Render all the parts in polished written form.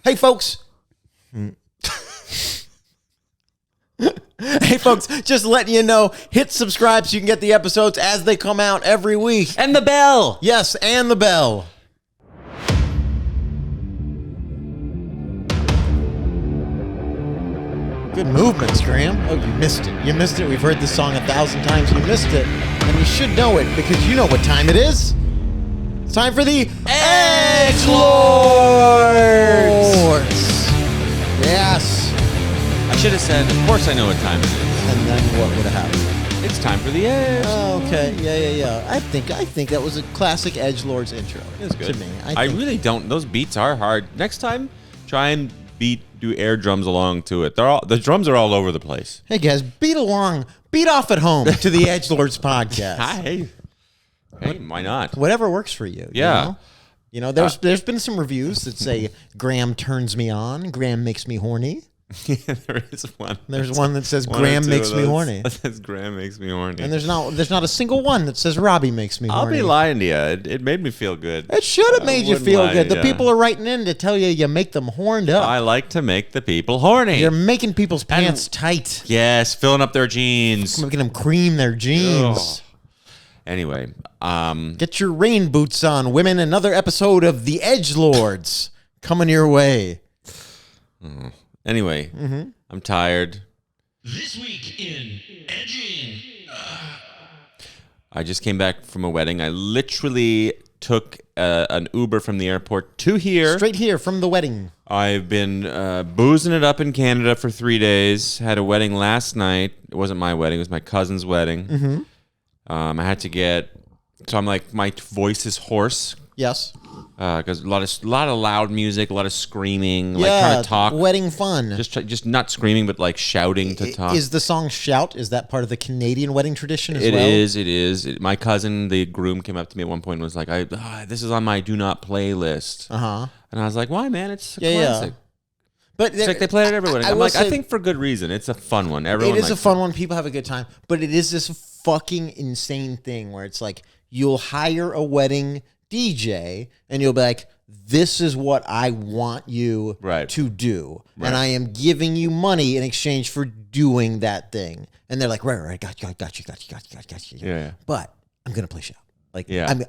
Hey, folks. Hey, folks, just letting you know, hit subscribe so you can get the episodes as they come out every week. And the bell. Yes, and the bell. Good movements, Graham. Oh, you missed it. You missed it. We've heard this song 1,000 times. You missed it. And you should know it because you know what time it is. It's time for the Edgelords! Yes. I should have said, of course I know what time it is. And then what would have happened? It's time for the Edge. Oh, okay. Yeah. I think that was a classic Edgelords intro. It was good. To me. I really don't. Those beats are hard. Next time, try and do air drums along to it. The drums are all over the place. Hey guys, beat along, beat off at home to the Edgelords podcast. Hey, why not? Whatever works for you. Yeah. You know, there's been some reviews that say Graham turns me on, Graham makes me horny. Yeah, there is one. There's one that says Graham makes me horny. That says Graham makes me horny. And there's not a single one that says Robbie makes me horny. I'll be lying to you. It made me feel good. It should have made you feel good. The people are writing in to tell you make them horned up. I like to make the people horny. You're making people's pants tight. Yes, filling up their jeans. Making them cream their jeans. Ugh. Anyway, get your rain boots on, women. Another episode of the Edgelords coming your way. Anyway, I'm tired. This week in Edging. I just came back from a wedding. I literally took an Uber from the airport to here. Straight here from the wedding. I've been boozing it up in Canada for 3 days. Had a wedding last night. It wasn't my wedding. It was my cousin's wedding. I had to so I'm like, my voice is hoarse. Yes. Because a lot of loud music, a lot of screaming, like trying to talk. Wedding fun. Just not screaming, but like shouting to talk. Is the song "Shout"? Is that part of the Canadian wedding tradition as well? It is. My cousin, the groom, came up to me at one point and was like, "This is on my do not play list." And I was like, "Why, man? It's a classic." But it's like they play it at every wedding. I'm like, I think for good reason. It's a fun one. Everyone. It is a fun one. People have a good time. But it is this fucking insane thing where it's like you'll hire a wedding DJ and you'll be like, this is what I want you to do. Right. And I am giving you money in exchange for doing that thing. And they're like, right, got you. Yeah. But I'm going to play shout. Like, yeah. I mean,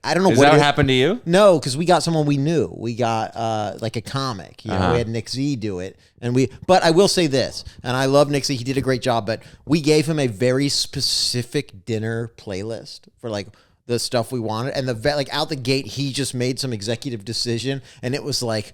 I don't know what happened to you? No, because we got someone we knew. We got like a comic. You know, we had Nick Z do it, but I will say this, and I love Nick Z. He did a great job. But we gave him a very specific dinner playlist for like the stuff we wanted, and like out the gate, he just made some executive decision, and it was like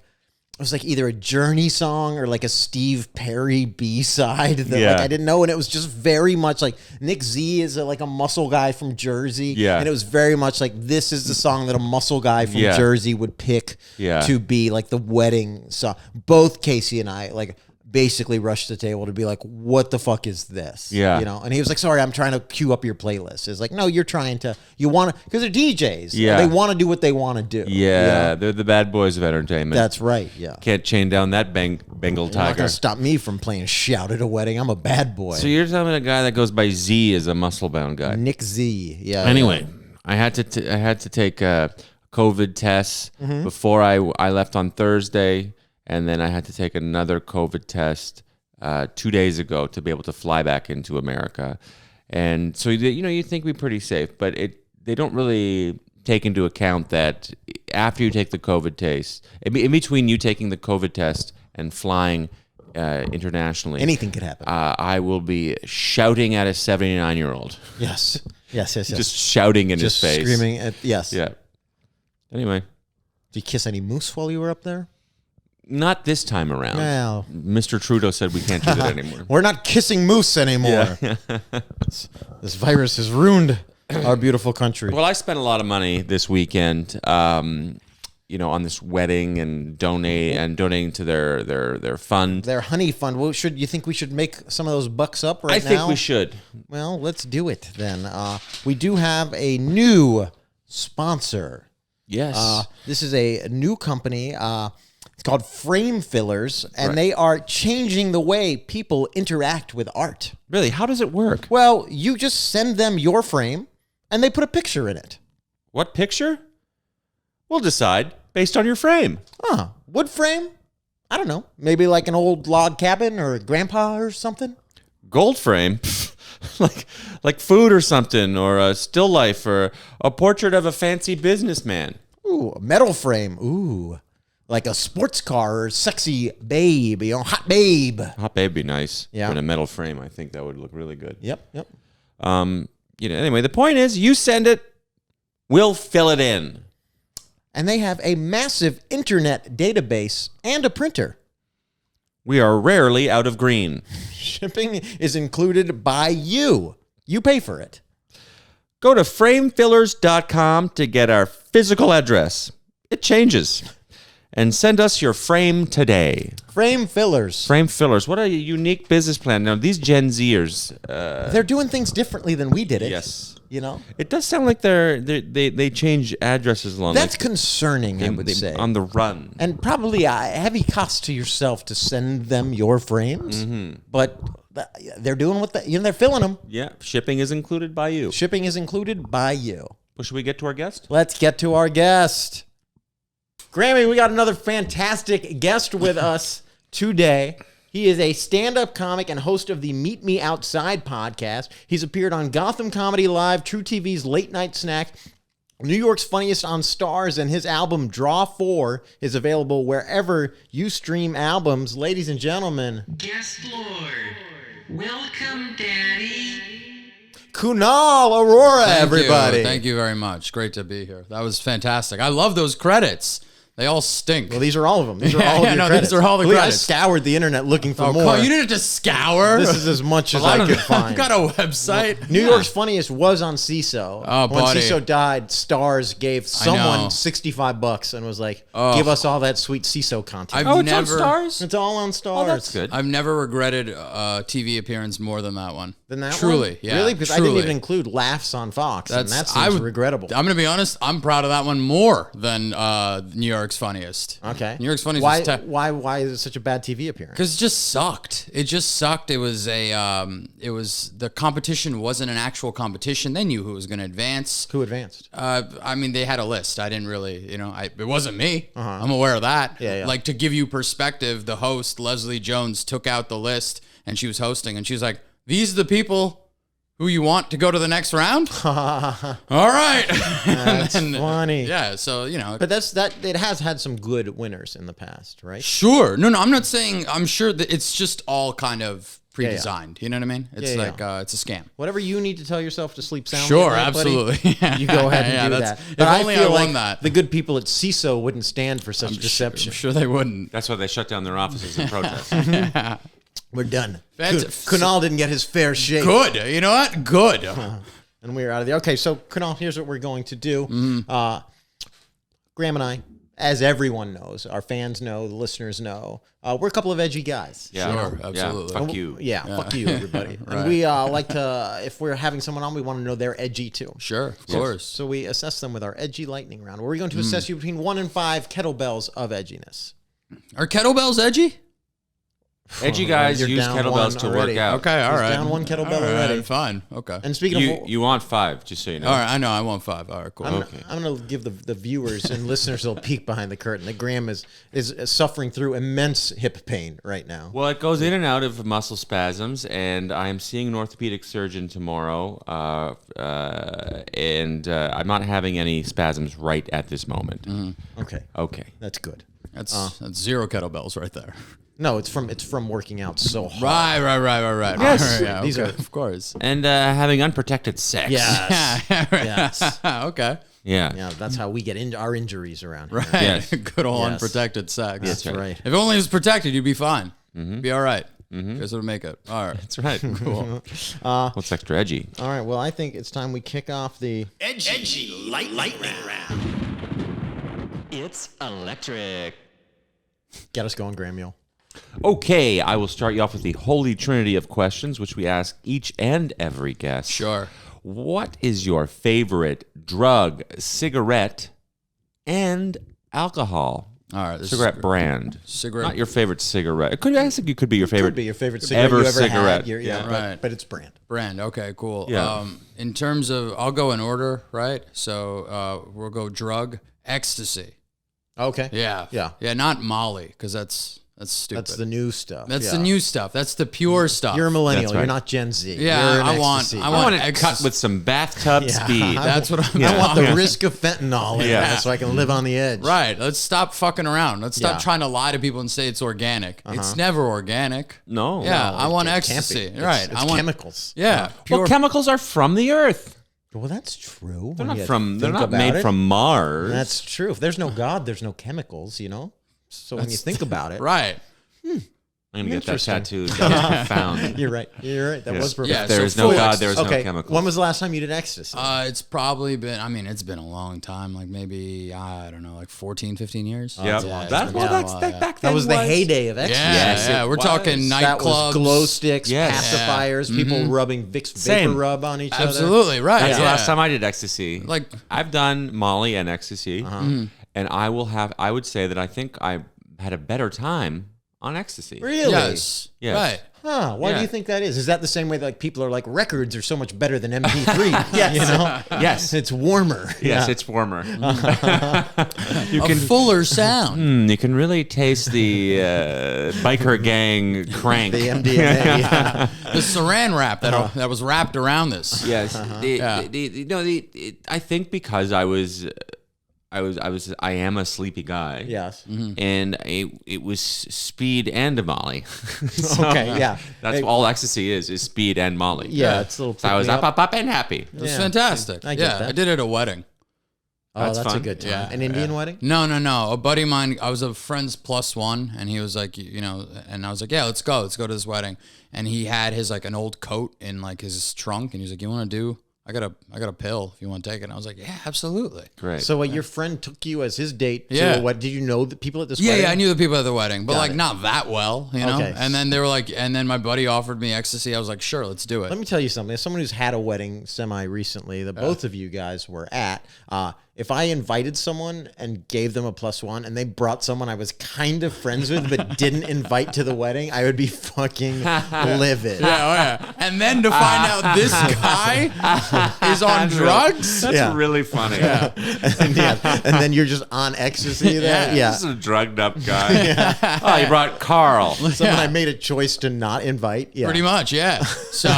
either a Journey song or like a Steve Perry B-side that like I didn't know, and it was just very much like Nick Z is like a muscle guy from Jersey, and it was very much like this is the song that a muscle guy from Jersey would pick to be like the wedding song. Both Casey and I like basically rushed the table to be like, what the fuck is this? Yeah. You know, and he was like, sorry, I'm trying to queue up your playlist. It's like, no, you want to, because they're DJs. Yeah. They want to do what they want to do. Yeah. You know? They're the bad boys of entertainment. That's right. Yeah. Can't chain down that Bengal You're tiger. not going to stop me from playing Shout at a wedding. I'm a bad boy. So you're telling me a guy that goes by Z is a muscle-bound guy. Nick Z. Yeah. Anyway, I had to take a COVID test before I left on Thursday, and then I had to take another COVID test 2 days ago to be able to fly back into America. And so, you think we're pretty safe, but they don't really take into account that after you take the COVID test, in between you taking the COVID test and flying internationally, anything could happen. I will be shouting at a 79-year-old. Yes. Just shouting in his face. Screaming at, yes. Yeah. Anyway. Did you kiss any moose while you were up there? Not this time around. Well, Mr. Trudeau said we can't do that anymore. We're not kissing moose anymore. Yeah. This virus has ruined our beautiful country. Well, I spent a lot of money this weekend, on this wedding and donating to their fund. Their honey fund. Well, you think we should make some of those bucks up right now? I think we should. Well, let's do it then. We do have a new sponsor. Yes. This is a new company. It's called Frame Fillers, and they are changing the way people interact with art. Really? How does it work? Well, you just send them your frame, and they put a picture in it. What picture? We'll decide based on your frame. Wood frame? I don't know. Maybe like an old log cabin or a grandpa or something. Gold frame, like food or something, or a still life, or a portrait of a fancy businessman. Ooh, a metal frame. Ooh, like a sports car or sexy babe, hot babe. Hot babe be nice. Yeah. In a metal frame, I think that would look really good. Yep. Anyway, the point is, you send it, we'll fill it in. And they have a massive internet database and a printer. We are rarely out of green. Shipping is included by you. You pay for it. Go to framefillers.com to get our physical address. It changes. And send us your frame today. Frame fillers. Frame fillers. What a unique business plan. Now, these Gen Zers... They're doing things differently than we did it. Yes. It does sound like they change addresses along. That's concerning, I would say. On the run. And probably a heavy cost to yourself to send them your frames. Mm-hmm. But they're doing what they're filling them. Yeah. Shipping is included by you. Shipping is included by you. Well, should we get to our guest? Let's get to our guest. Grammy, we got another fantastic guest with us today. He is a stand-up comic and host of the Meet Me Outside podcast. He's appeared on Gotham Comedy Live, TruTV's Late Night Snack, New York's Funniest on Stars, and his album Draw 4 is available wherever you stream albums. Ladies and gentlemen, Guest Lord, welcome, Daddy. Kunal Arora, everybody. Thank you very much. Great to be here. That was fantastic. I love those credits. They all stink. Well, these are all of them. These are all of your credits. These are all the Believe credits. I scoured the internet looking for more. You didn't have to scour. This is as much as I could find. I've got a website. New York's Funniest was on CISO. Oh, when buddy. CISO died, Stars gave someone know. $65 and was like, give us all that sweet CISO content. I've It's on Stars? It's all on Stars. Oh, that's good. I've never regretted a TV appearance more than that one. Than that Truly, one? yeah. Really? Because I didn't even include laughs on Fox, and that seems regrettable. I'm going to be honest. I'm proud of that one more than New York's Funniest. Okay. New York's Funniest Why, was why is it such a bad TV appearance? Because it just sucked. It just sucked. It was the competition wasn't an actual competition. They knew who was going to advance. Who advanced? I mean, they had a list. I didn't really, it wasn't me. I'm aware of that. Yeah. Like, to give you perspective, the host, Leslie Jones, took out the list and she was hosting and she was like, these are the people who you want to go to the next round? All right. That's funny. Yeah, so, But it has had some good winners in the past, right? Sure. No, I'm not saying, I'm sure that it's just all kind of pre-designed. You know what I mean? It's it's a scam. Whatever you need to tell yourself to sleep soundly. Sure, at night, absolutely. buddy, you go ahead and do that. But If only I won like that. The good people at CISO wouldn't stand for such deception. I'm sure they wouldn't. That's why they shut down their offices in protest. We're done. That's- Kunal didn't get his fair shake. Good. You know what? Good. And we're out of there. Okay, so Kunal, here's what we're going to do. Graham and I, as everyone knows, our fans know, the listeners know, we're a couple of edgy guys. Yeah. Sure, absolutely. Yeah, fuck you. Yeah, fuck you, everybody. And we like to, if we're having someone on, we want to know they're edgy too. Sure, of course. So we assess them with our edgy lightning round, where we're going to assess you between 1 and 5 kettlebells of edginess. Are kettlebells edgy? Edgy guys You're use down kettlebells one to already. work out. Okay, all He's right. down one kettlebell All right, already. Fine. Okay. And speaking of, You want 5, just so you know. All right, I know. I want 5. All right, cool. I'm going to give the viewers and listeners a little peek behind the curtain. That Graham is suffering through immense hip pain right now. Well, it goes in and out of muscle spasms, and I am seeing an orthopedic surgeon tomorrow, and I'm not having any spasms right at this moment. Okay, Okay. that's good. That's 0 kettlebells right there. No, it's from working out so hard. Right. Yes. Yeah, These okay, are- of course. And having unprotected sex. Yes. Yes. Okay. Yeah. Yeah, that's how we get our injuries around here. Right. Yes. Good old Yes. unprotected sex. That's right. If only it was protected, you'd be fine. Be all right. You guys would make it. All right. That's right. Cool. What's extra edgy? All right, well, I think it's time we kick off the... Edgy lightning round. It's electric. Get us going, Graham Mule. Okay, I will start you off with the holy trinity of questions, which we ask each and every guest. Sure. What is your favorite drug, cigarette, and alcohol? All right. This Cigarette is brand. Cigarette. Not your favorite cigarette. I think it could be your favorite. Could be your favorite cigarette ever you ever cigarette. had. Yeah, Right. but it's brand. brand. Okay, cool. Yeah. In terms of, I'll go in order, right? So we'll go drug, ecstasy. Okay. Yeah. Yeah. Yeah, not Molly, because that's That's stupid. That's the new stuff. That's yeah. the new stuff. That's the pure stuff. You're a millennial. That's right. You're not Gen Z. Yeah, You're an I want ecstasy. I want it cut ecstasy. with some bathtub Yeah. speed. That's what I'm I want the Yeah. risk of fentanyl in Yeah. there so I can live on the edge. Right. Let's stop fucking around. Let's stop Yeah. trying to lie to people and say it's organic. It's never organic. No. Yeah, No, I want it can't be. ecstasy. It's- Right. It's I want chemicals. Yeah. Pure. Well, chemicals are from the earth. Well, that's true. They're when not you from. They're think not about made it. from Mars. That's true. If there's no God, there's no chemicals, you know? So when you think about it. right. I'm gonna get that Interesting. tattooed. That was profound. You're right. You're right. That Yeah. was profound. Yeah, If there so is no full God, there is Okay. no chemicals. When was the last time you did ecstasy? It's probably been, I mean, it's been a long time, like maybe, I don't know, like 14, 15 years. Yep. Yeah, it's That's been well. a That's while, that yeah. back then. that was the heyday of ecstasy. Yeah, Yes, yeah. it We're talking was. That was nightclubs. glow sticks, Yes. pacifiers, people rubbing Vicks Same. vapor rub on each other. Absolutely, right. That's the yeah. last time I did ecstasy. Like- I've done Molly and ecstasy, and I would say that I think I had a better time on ecstasy. Really? Yes. Yes. Right. Huh. Why do Yeah. you think that is? Is that the same way that like people are like records are so much better than MP3? Yes. You know? Yes. It's warmer. Yes, Yeah. it's warmer. A fuller sound. You can really taste the biker gang crank. the MDMA. Yeah. The saran wrap that was wrapped around this. Yes. Yeah. I think because I am a sleepy guy. Yes. And it was speed and Molly. So Okay, yeah. That's Hey. all ecstasy is speed and Molly. Yeah, it's a little. So I was pick me up, and happy. It was Yeah. fantastic. I get yeah, that. I did it at a wedding. Oh, That's that's a fun. good time. Yeah, An Indian wedding? No. A buddy of mine, I was a friend's +1, and he was like, you know, and I was like, yeah, let's go to this wedding. And he had his like an old coat in like his trunk, and he was like, you want to do? I got a pill if you want to take it. And I was like, yeah, absolutely. Great. So your friend took you as his date to Yeah. what? Did you know the people at this Yeah, wedding? yeah, I knew the people at the wedding, but Got like it. not that well, you know. Okay. And then they were like, and then my buddy offered me ecstasy. I was like, sure, let's do it. Let me tell you something. As someone who's had a wedding semi-recently that both of you guys were at, if I invited someone and gave them a +1 and they brought someone I was kind of friends with but didn't invite to the wedding, I would be fucking livid. Yeah, oh yeah. And then to find out this guy is on drugs. That's Yeah. really funny. And then you're just on ecstasy there. Yeah. This is a drugged up guy. Oh, you brought Carl. Someone I made a choice to not invite. Yeah. Pretty much, yeah. So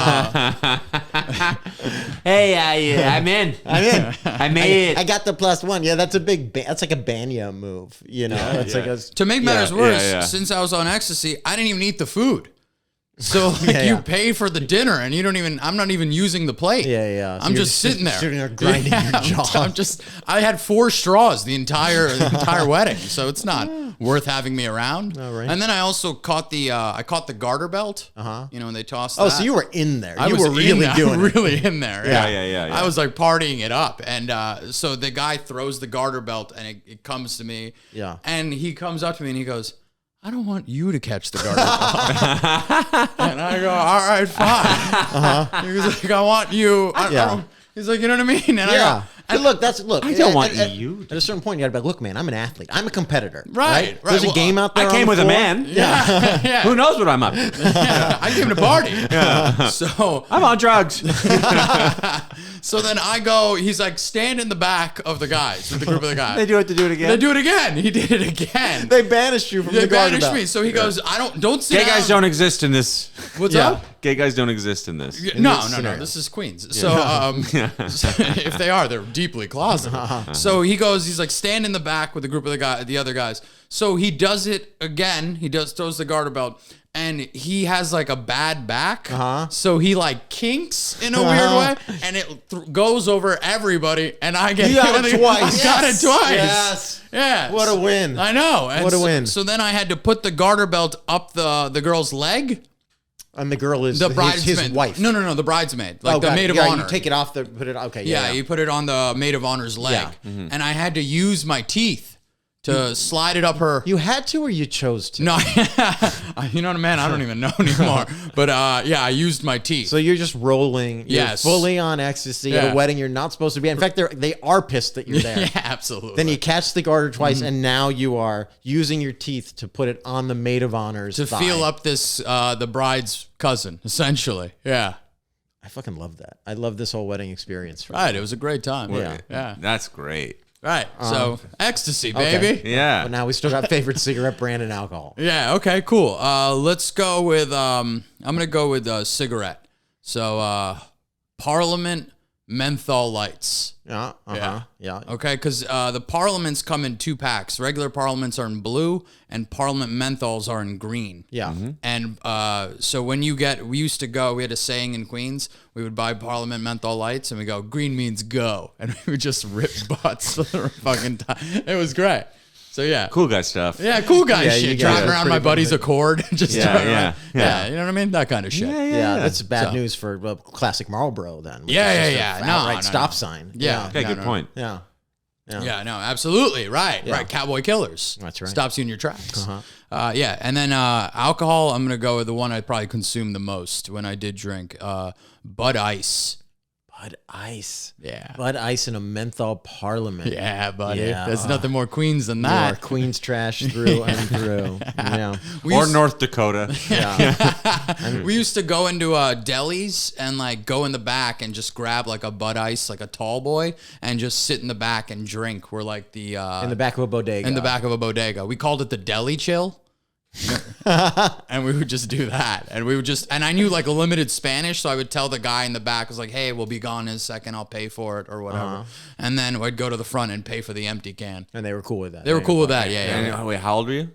Hey, I'm in. I'm in. I made it. I got the +1. Yeah, that's a big. That's like a Banya move. You know, that's like a. to make matters Yeah, worse, yeah. since I was on ecstasy, I didn't even eat the food. So like Yeah, you yeah. pay for the dinner and I'm not even using the plate. Yeah, yeah. So I'm you're just sitting there. sitting there grinding your jaw. I had 4 straws the entire wedding, so it's not worth having me around. All right. And then I also caught the garter belt. You know, when they tossed. Oh, that. so you were in there. I You was were really doing it. really in there. Yeah. I was like partying it up, and so the guy throws the garter belt, and it comes to me. Yeah. And he comes up to me and he goes, I don't want you to catch the garter belt. And I go, all right, fine. He was like, I want you. I Yeah. don't. He's like, you know what I mean? And I Yeah. go, And look, I don't want you At a certain point, you got to be like, look, man, I'm an athlete. I'm a competitor. Right, There's a well, game out there. I on came the with a floor. man. yeah, yeah. Who knows what I'm up? I came to party. So I'm on drugs. So then I go, he's like, stand in the back of the guys, with the group of the guys. They do it to do it again. They do it again. He did it again. They banished you from They the garden banished belt. me. So he goes, don't sit Gay down. guys don't exist in this. What's Yeah. up? Gay guys don't exist in this. No. this scenario. This is Queens. So, if they are, they're deeply closeted. So he goes, he's like, stand in the back with the group of the other guys. So he does it again. He throws the garter belt, and he has like a bad back. So he like kinks in a weird way, and it goes over everybody. And I get You got it twice. I got it twice. Yes. Yeah. What a win. I know. And What a win. So then I had to put the garter belt up the girl's leg. And the girl is The his bridesmaid. wife. No, the bridesmaid. Like the God. maid of Yeah, honor. You take it off put it. Okay. Yeah, Yeah. you put it on the maid of honor's leg. Yeah. And I had to use my teeth to slide it up her. You had to, or you chose to. No, you know what, man? I don't even know anymore. But yeah, I used my teeth. So you're just rolling. You're Yes. fully on ecstasy at Yeah. a wedding you're not supposed to be. In fact, they are pissed that you're there. yeah, absolutely. Then you catch the garter twice, and now you are using your teeth to put it on the maid of honor's to thigh. feel up this the bride's cousin, essentially. Yeah. I fucking love that. I love this whole wedding experience. Right. It was a great time. Yeah. Yeah. That's great. Right. So ecstasy, Okay. baby. Yeah. But now we still got favorite cigarette brand and alcohol. Yeah. Okay. Cool. Let's go with. I'm gonna go with cigarette. So Parliament menthol lights. Yeah. Yeah. Okay, because the Parliaments come in 2 packs. Regular Parliaments are in blue, and Parliament menthols are in green. Yeah. And so when we used to go, we had a saying in Queens, we would buy Parliament menthol lights, and we go, green means go. And we would just rip butts for the fucking time. It was great. So yeah. Cool guy stuff. Yeah, cool guy Yeah, shit. you guys Driving are around my pretty buddy's good. Accord. Just Yeah, driving yeah, around. yeah. You know what I mean? That kind of shit. Yeah, that's bad So- news for classic Marlboro then. which Yeah, is yeah, just a yeah. No, outright no, stop no. sign. Yeah. Okay, good point. Yeah. Yeah, no, absolutely. Right, right. Cowboy Killers. That's right. Stops you in your tracks. Yeah, and then alcohol, I'm going to go with the one I probably consumed the most when I did drink. Bud Ice. Bud Ice. Yeah. Bud Ice in a menthol Parliament. Yeah, buddy. Yeah. There's nothing more Queens than You are that. Queens trash through and through. Yeah. Or North Dakota. Yeah. We used to go into delis and like go in the back and just grab like a Bud Ice, like a tall boy, and just sit in the back and drink. We're like the In the back of a bodega. in the back of a bodega. We called it the deli chill. And we would just do that. And we would just, and I knew like a limited Spanish. So I would tell the guy in the back, I was like, hey, we'll be gone in a second. I'll pay for it or whatever. And then I'd go to the front and pay for the empty can. And they were cool with that. They were cool with that. Yeah. Yeah. And, wait, how old were you?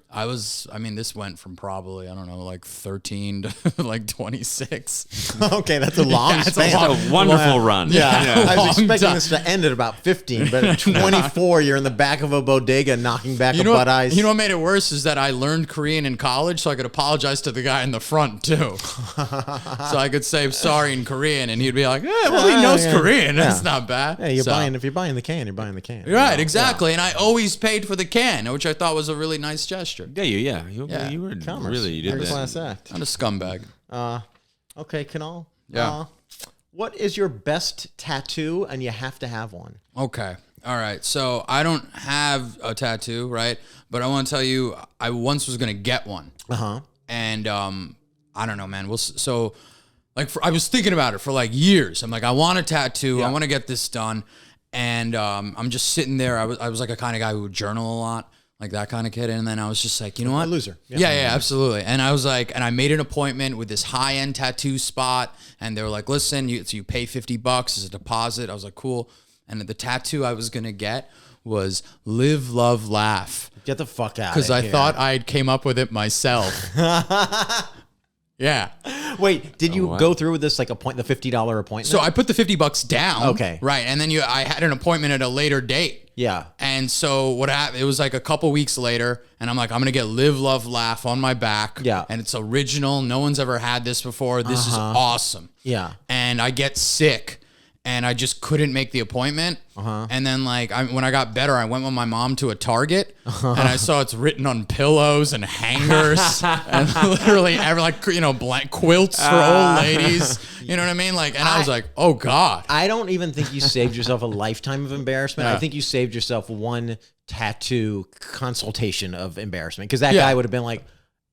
This went from probably, I don't know, like 13 to like 26. Okay, that's a long Yeah, it's a span. long- A wonderful run. Yeah, I was Long expecting time. this to end at about 15, but at 24, you're in the back of a bodega knocking back a Bud Ice. You know what made it worse is that I learned Korean in college, so I could apologize to the guy in the front too. So I could say sorry in Korean, and he'd be like, well, he knows yeah. Korean. Yeah. That's not bad. Hey, you're So- buying. If you're buying the can, you're buying the can. Right, You know? exactly. And I always paid for the can, which I thought was a really nice gesture. Yeah, you Yeah. were Commerce. really, you did First that. class act. Not a scumbag. Okay, Kunal. Yeah. What is your best tattoo, and you have to have one? Okay. All right. So I don't have a tattoo, right? But I want to tell you, I once was going to get one. And I don't know, man. I was thinking about it for like years. I'm like, I want a tattoo. I want to get this done. And I'm just sitting there. I was like a kind of guy who would journal a lot, like that kind of kid. And then I was just like, you know what? A loser. Yeah, absolutely. And I was like, and I made an appointment with this high-end tattoo spot. And they were like, listen, you pay $50 as a deposit. I was like, cool. And the tattoo I was going to get was Live, Love, Laugh. Get the fuck out. Because I thought I came up with it myself. Yeah. Wait, did you go through with this like the $50 appointment? So I put the $50 down. Okay. Right. And then I had an appointment at a later date. Yeah. And so what happened, it was like a couple weeks later, and I'm like, I'm going to get Live, Love, Laugh on my back. Yeah. And it's original. No one's ever had this before. This is awesome. Yeah. And I get sick. And I just couldn't make the appointment. And then, like, when I got better, I went with my mom to a Target, and I saw it's written on pillows and hangers, and literally, blank quilts for old ladies. You know what I mean? Like, and I was like, oh God. I don't even think you saved yourself a lifetime of embarrassment. I think you saved yourself one tattoo consultation of embarrassment, because that guy would have been like,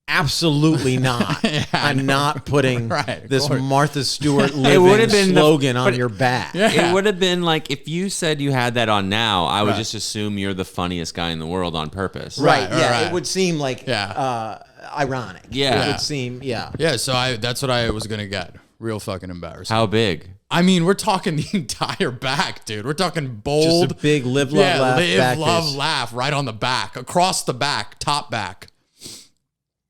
absolutely not. I'm not putting this Martha Stewart living slogan on your back. It would have been like if you said you had that on now, I would just assume you're the funniest guy in the world on purpose. Right. Yeah. right. It would seem like ironic. Yeah. It would seem, yeah. Yeah, so that's what I was going to get. Real fucking embarrassing. How big? I mean, we're talking the entire back, dude. We're talking bold. Just a big live, love, laugh. Live, back love, is- laugh right on the back, across the back, top back.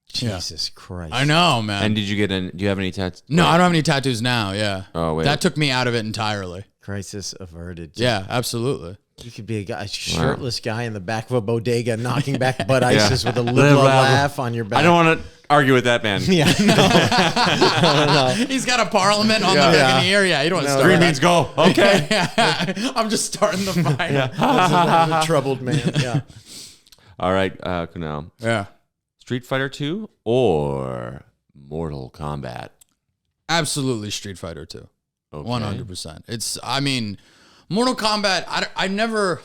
Jesus Christ. I know, man. And did you get do you have any tattoos? No, I don't have any tattoos now. Yeah. Oh, wait. That took me out of it entirely. Crisis averted. Yeah, absolutely. You could be a shirtless guy in the back of a bodega knocking back Bud Ices with a live, love, laugh on your back. I don't want to argue with that man. Yeah, no. He's got a parliament on the fucking ear. Yeah, you don't want to start Green that. means go. Okay. I'm just starting the fight. That's a troubled man. Yeah. All right, Kunal. Yeah. Street Fighter 2 or Mortal Kombat? Absolutely Street Fighter 2. Okay. 100%. I mean, Mortal Kombat, I never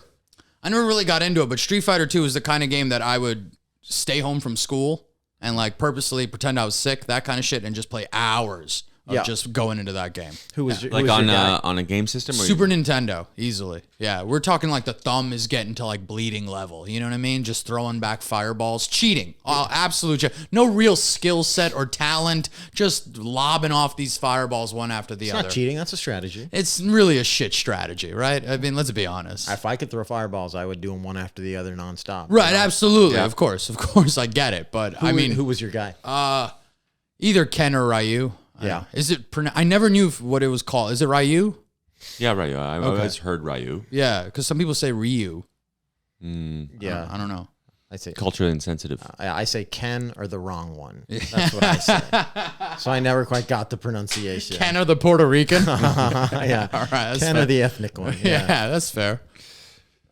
really got into it, but Street Fighter 2 is the kind of game that I would stay home from school and like purposely pretend I was sick, that kind of shit, and just play hours of just going into that game. Who was your, Like who was on your guy? on a game system? Or Super Nintendo, easily. Yeah, we're talking like the thumb is getting to like bleeding level. You know what I mean? Just throwing back fireballs, cheating, absolute no real skill set or talent, just lobbing off these fireballs one after the It's other. not cheating. That's a strategy. It's really a shit strategy, right? I mean, let's be honest. If I could throw fireballs, I would do them one after the other nonstop. Right, absolutely, of course, I get it. But Who, I mean, who was your guy? either Ken or Ryu. Yeah. Is it? I never knew what it was called. Is it Ryu? Yeah, Ryu. I always heard Ryu. Yeah, because some people say Ryu. Yeah, I don't know. I say Culturally insensitive. I say Ken or the wrong one. That's what I say. So I never quite got the pronunciation. Ken or the Puerto Rican? Yeah. All right, that's Ken fair. or the ethnic one. Yeah, Yeah. that's fair.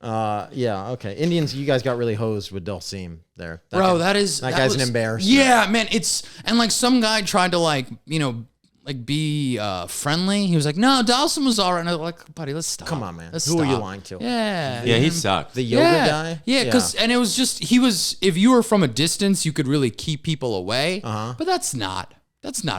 Yeah. Okay. Indians, you guys got really hosed with Dulcim there. Bro, that that guy's was an embarrassment. Yeah, man. And like some guy tried to like be friendly. He was like, no, Dawson was all right. And I was like, buddy, let's stop. Come on, man. Let's Who are you stop. lying to? Yeah. Yeah, he sucked. The yoga guy? Yeah, because and it was just if you were from a distance, you could really keep people away. But that's not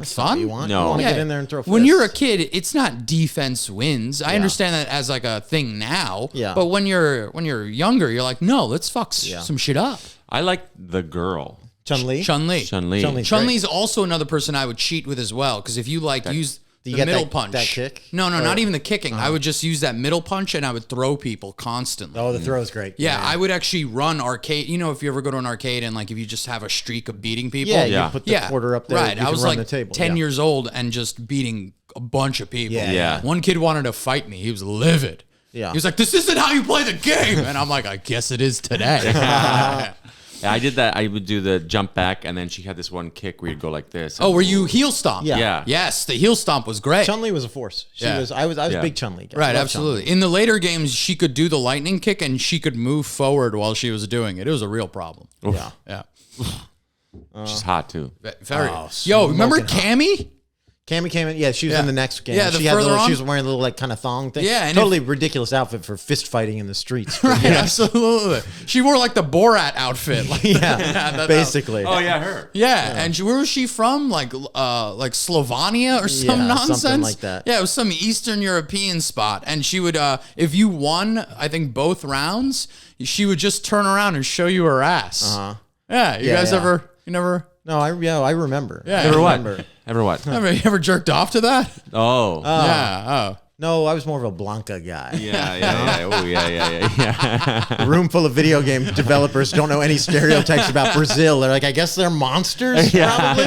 fun. You want? No. You want to Yeah. get in there and throw fists. When you're a kid, it's not defense wins. I understand that as like a thing now. Yeah. But when you're younger, you're like, no, let's fuck some shit up. I like the girl. Chun-Li? Chun-Li. Chun-Li. Chun-Li's Chun-Li's also another person I would cheat with as well. Because if you use you the get middle that- punch. that kick? No, not even the kicking. I would just use that middle punch and I would throw people constantly. Oh, the throw's great. Yeah, I would actually run arcade. You know, if you ever go to an arcade and like if you just have a streak of beating people. Yeah, Yeah. you put the quarter up there. Right. You I can was run like the table. 10 Yeah. years old and just beating a bunch of people. Yeah. Yeah. One kid wanted to fight me. He was livid. Yeah. He was like, this isn't how you play the game. And I'm like, I guess it is today. I did that. I would do the jump back, and then she had this one kick where you'd go like this. Oh, were you heel stomp? Yeah. Yeah. Yes, the heel stomp was great. Chun-Li was a force. Yeah. I was a Yeah. big Chun-Li guy. Right, Love absolutely. In the later games, she could do the lightning kick and she could move forward while she was doing it. It was a real problem. Chun-Li. Yeah. Yeah. She's hot too. Very. Oh, Yo, remember smoking hot. Cammy? Cammy came in. Yeah, she was Yeah. in the next game. Yeah, the she had further little, on- she was wearing a little like kind of thong thing. Yeah, and totally ridiculous outfit for fist fighting in the streets. Right, absolutely. She wore like the Borat outfit. Like, yeah, basically. Oh yeah, her. yeah, and where was she from? Like Slovenia or some Yeah, nonsense something like that. Yeah, it was some Eastern European spot, and she would, if you won, I think both rounds, she would just turn around and show you her ass. Yeah, you Yeah, guys yeah. you never, No, I remember. Yeah. I Ever what? remember. Ever what? ever jerked off to that? Oh. Yeah. Oh. No, I was more of a Blanca guy. Yeah. Oh yeah. A room full of video game developers don't know any stereotypes about Brazil. They're like, I guess they're monsters, probably.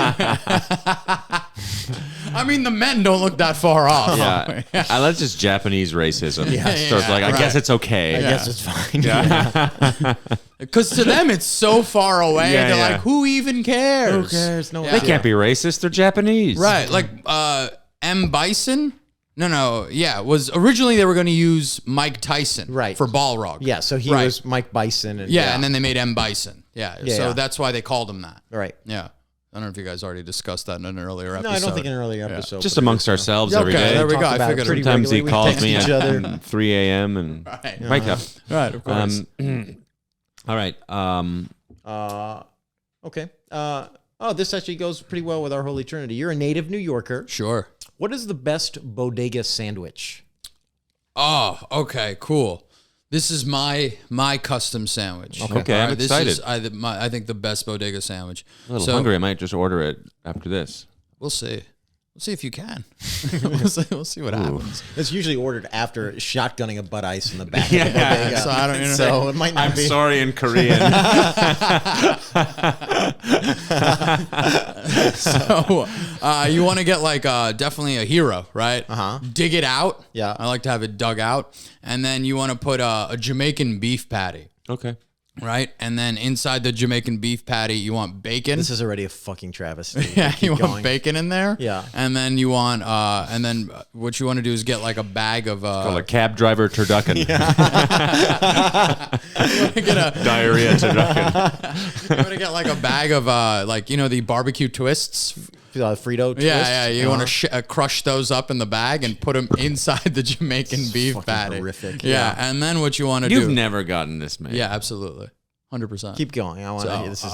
I mean, the men don't look that far off. Yeah. That's just Japanese racism. Yeah. So it's like, I right. guess it's okay. I guess it's fine. Yeah. Because to them, it's so far away. Yeah, They're yeah. like, who even cares? Who cares? No, They can't be racist. They're Japanese. Right. Like M. Bison. No. Yeah. Was originally they were going to use Mike Tyson Right. for Balrog. Yeah, so he Right. was Mike Bison. And, Yeah. And then they made M. Bison. Yeah. Yeah, So yeah. that's why they called him that. Right. Yeah. I don't know if you guys already discussed that in an earlier episode. No, I don't think in an earlier episode. Just but amongst ourselves every Okay, day. there we talk go. I about it figured pretty Sometimes he regularly. We calls text me each other. at 3 a.m. and Right. wake up. Right. Of course. All right. Okay. This actually goes pretty well with our Holy Trinity. You're a native New Yorker. Sure. What is the best bodega sandwich? Oh, okay, cool. This is my custom sandwich. Okay, I'm This excited. is I think the best bodega sandwich. A little hungry. I might just order it after this. We'll see. We'll see if you can. we'll see what happens. It's usually ordered after shotgunning a butt ice in the back of the bodega. So I don't even So it might not I'm be. sorry in Korean. So you want to get like definitely a hero, right? Dig it out. Yeah. I like to have it dug out, and then you want to put a Jamaican beef patty, Okay. right? And then inside the Jamaican beef patty, you want bacon. This is already a fucking travesty. Yeah, Keep you want going. bacon in there. Yeah. and then you want, and then what you want to do is get like a bag of Called a cab driver turducken. get a, Diarrhea turducken. you want to get like a bag of like the barbecue twists. Frito twist. Yeah. You want to crush those up in the bag and put them inside the Jamaican beef fucking patty. horrific. Yeah. Yeah. and then what you want to You've do? never gotten this, man. Yeah, absolutely. 100%. Keep going. I want to hear this.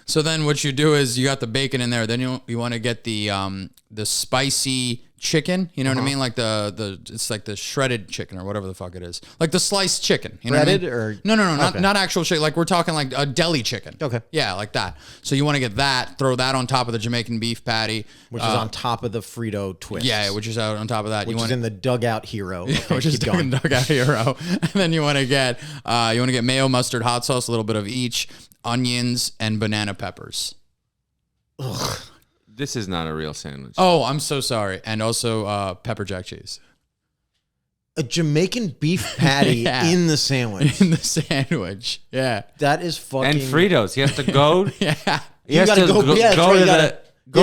So then what you do is you got the bacon in there. Then you want to get the spicy chicken. You know what I mean? Like it's like the shredded chicken or whatever the fuck it is. Like the sliced chicken. You know Breaded what I mean? or No, not actual chicken. Like we're talking like a deli chicken. Okay. Yeah, like that. So you want to get that, throw that on top of the Jamaican beef patty. Which is on top of the Frito twist. Yeah, which is out on top of that. Which is in the dugout hero. Okay, which is dugout hero. And then you want to get mayo, mustard, hot sauce, a little bit of each, onions, and banana peppers. Ugh. This is not a real sandwich. Oh, I'm so sorry. And also pepper jack cheese. A Jamaican beef patty in the sandwich. In the sandwich. Yeah. That is fucking... And Fritos. He has to go... Yeah. He has to go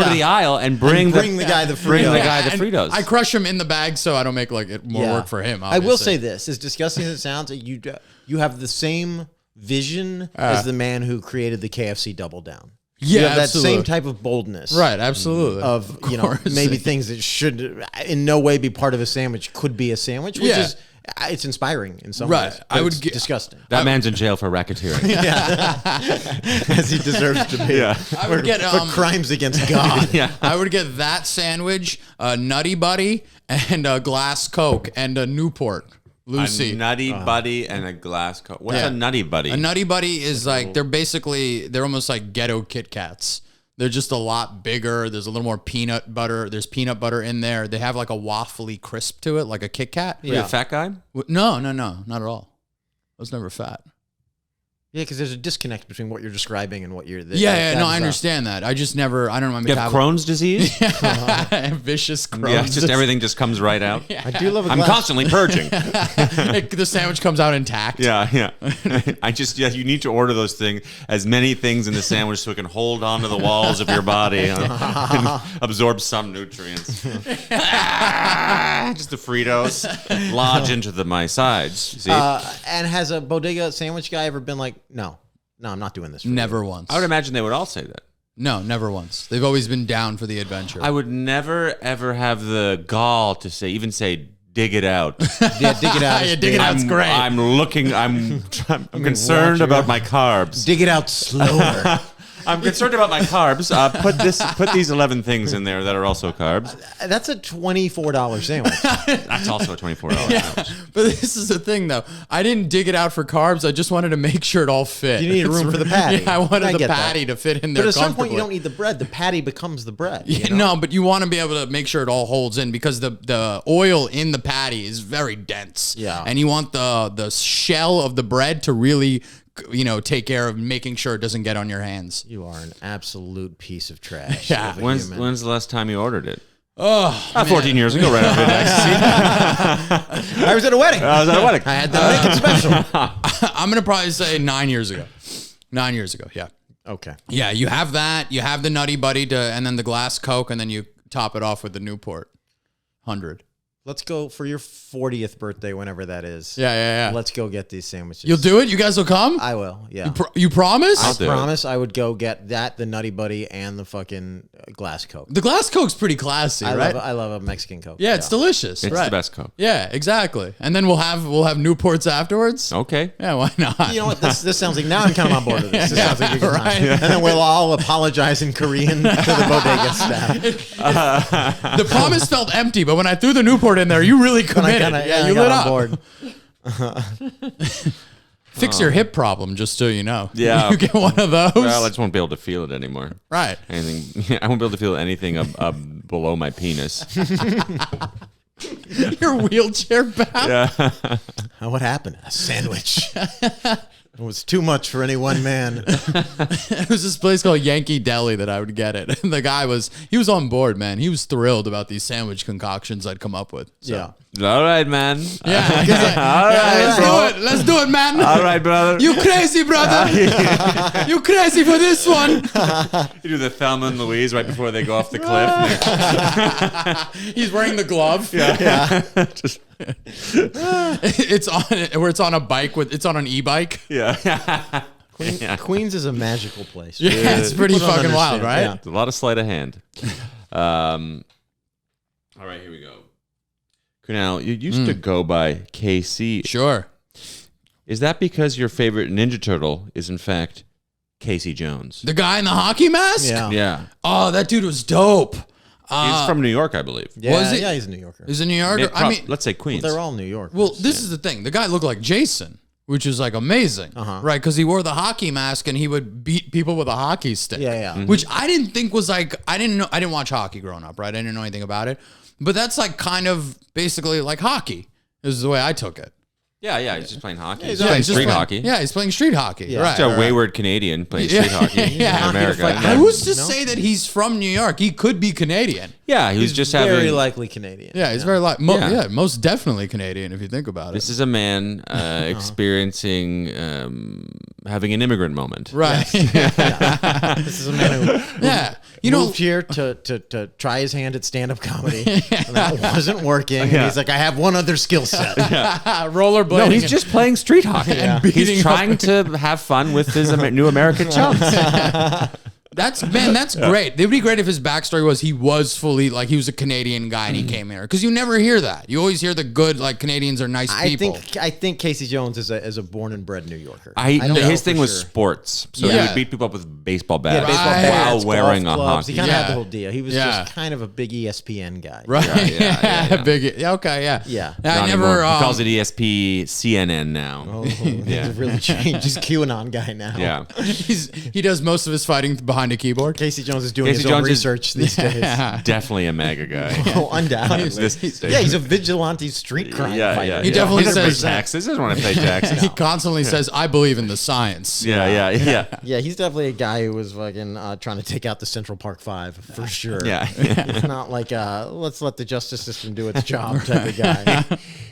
to the aisle and bring the guy the Fritos. Bring the guy the Fritos. I crush them in the bag so I don't make like it more work for him, obviously. I will say this. As disgusting as it sounds, you have the same vision as the man who created the KFC Double Down. Yeah, you have that absolutely. same type of boldness. Right, absolutely. Of maybe things that should in no way be part of a sandwich could be a sandwich, which is it's inspiring in some ways. I would disgusting. That man's in jail for racketeering. As he deserves to be. Yeah. I would get for crimes against God. I would get that sandwich, a Nutty Buddy, and a glass Coke, and a Newport. Lucy. A Nutty Buddy and a glass Coke. What's a Nutty Buddy? A Nutty Buddy is like, they're almost like ghetto Kit Kats. They're just a lot bigger. There's a little more peanut butter. There's peanut butter in there. They have like a waffly crisp to it, like a Kit Kat. Are you a fat guy? No, not at all. I was never fat. Yeah, because there's a disconnect between what you're describing and what you're... I understand that. I just never, I don't know. You have Crohn's disease? Vicious Crohn's. Yeah, just everything just comes right out. I do love I'm constantly purging. The sandwich comes out intact. Yeah. You need to order those things, as many things in the sandwich so it can hold onto the walls of your body and absorb some nutrients. Just the Fritos lodge into my sides. You see? and has a bodega sandwich guy ever been like, no, I'm not doing this. Never once. I would imagine they would all say that. No, never once. They've always been down for the adventure. I would never, ever have the gall to even say, dig it out. Yeah, dig it out. Dig it out's great. I'm concerned about my carbs. Dig it out slower. I'm concerned about my carbs. Put these 11 things in there that are also carbs. That's a $24 sandwich. That's also a $24 sandwich. But this is the thing, though. I didn't dig it out for carbs. I just wanted to make sure it all fit. You needed room for the patty. Yeah, I wanted the patty to fit in there. But at some point, you don't need the bread. The patty becomes the bread. You know? No, but you want to be able to make sure it all holds in because the oil in the patty is very dense. Yeah. And you want the shell of the bread to really, take care of making sure it doesn't get on your hands. You are an absolute piece of trash. Yeah. When's the last time you ordered it? Oh, 14 years ago, right after I was at a wedding. I was at a wedding. I had to make it special. I'm going to probably say 9 years ago. 9 years ago, yeah. Okay. Yeah, you have that. You have the Nutty Buddy, and then the glass Coke, and then you top it off with the Newport 100. Let's go for your 40th birthday, whenever that is. Yeah. Let's go get these sandwiches. You'll do it? You guys will come? I will, yeah. You promise? I'll do it. Promise I would go get that, the Nutty Buddy, and the fucking glass Coke. The glass Coke's pretty classy, right? I love a Mexican Coke. Yeah, it's delicious. It's right. the best Coke. Yeah, exactly. And then we'll have Newports afterwards. Okay. Yeah, why not? You know what? This sounds like, now I'm kind of on board with this. This sounds like a good time. And then we'll all apologize in Korean to the bodega staff. The promise felt empty, but when I threw the Newport in there, you really committed. You lit up. Board. Fix your hip problem, just so you know. Yeah. You get one of those. Well, I just won't be able to feel it anymore. Right. Anything. I won't be able to feel anything below my penis. Your wheelchair bound. Yeah. What happened? A sandwich. It was too much for any one man. It was this place called Yankee Deli that I would get it. And the guy was on board, man. He was thrilled about these sandwich concoctions I'd come up with. So. Yeah. All right, man. Yeah. All right, Let's do it, man. All right, brother. You crazy, brother. You crazy for this one. You do the Thelma and Louise right before they go off the cliff. He's wearing the glove. Yeah. It's on a bike it's on an e-bike. Yeah. Queens is a magical place. Yeah, it's pretty People don't fucking wild, understand. right? Yeah. It's a lot of sleight of hand. All right, here we go. Kunal, you used to go by KC. Sure. Is that because your favorite Ninja Turtle is in fact Casey Jones? The guy in the hockey mask? Yeah. Yeah. Oh, that dude was dope. He's from New York, I believe. Yeah, Was it? Yeah, he's a New Yorker. He's a New Yorker. I mean, let's say Queens. They're all New Yorkers. well, this is the thing. The guy looked like Jason, which is like amazing, right? Because he wore the hockey mask and he would beat people with a hockey stick. Yeah. Which I didn't think was like, I didn't watch hockey growing up, right? I didn't know anything about it, but that's like kind of basically like hockey is the way I took it. Yeah. He's just playing hockey. He's Yeah, playing he's just street playing- hockey. Yeah, he's playing street hockey. Yeah. Right. He's a wayward Canadian playing street hockey Yeah. in America. Fight Yeah. Who's to say that he's from New York? He could be Canadian. Yeah, he was He's just very having. likely Canadian. Yeah, he's very like, Yeah. most definitely Canadian if you think about This it. is a man experiencing having an immigrant moment. Right. This is a man who Yeah. You know, moved here to try his hand at stand-up comedy, and that wasn't working. And he's like, I have one other skill set. rollerblading. No, he's and- just playing street hockey. beating He's trying to have fun with his new American chums. That's great. It would be great if his backstory was he was fully like he was a Canadian guy and he came here because you never hear that. You always hear the good like Canadians are nice people. I think Casey Jones is a born and bred New Yorker. His don't know thing for was sure. sports, so he Yeah. would beat people up with baseball bats baseball Right. bats, while wearing golf a clubs. hockey. He kind of Yeah. had the whole deal. He was Yeah. just kind of a big ESPN guy. Right. Yeah. Big. Yeah. Okay. Yeah. Yeah. I Not never. anymore. He calls it ESP CNN now. Oh, he's really changed. He's a QAnon guy now. Yeah. He does most of his fighting behind a keyboard. Casey Jones is doing Casey his own Jones is- research these days. Definitely a MAGA guy. Oh, undoubtedly. Yeah, He's a vigilante street crime fighter. He definitely He doesn't says- pay taxes. He doesn't want to pay taxes. He constantly says, "I believe in the science." Yeah. Yeah, he's definitely a guy who was fucking trying to take out the Central Park Five for sure. Yeah. He's not like let's let the justice system do its job type of guy.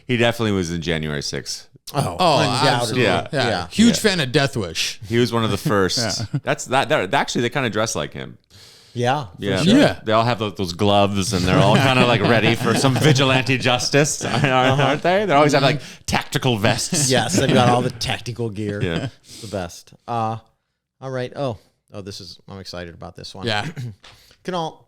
He definitely was in January 6th. Oh, Oh, undoubtedly. absolutely. Yeah. Yeah. Huge fan of Death Wish. He was one of the first. That's that. Actually, they kind of dress like him. Yeah. Yeah. sure. Yeah. They all have those gloves and they're all kind of like ready for some vigilante justice, aren't they? They always have like tactical vests. Yes, they've got all the tactical gear. Yeah. It's the best. All right. Oh, I'm excited about this one. Yeah. Kunal.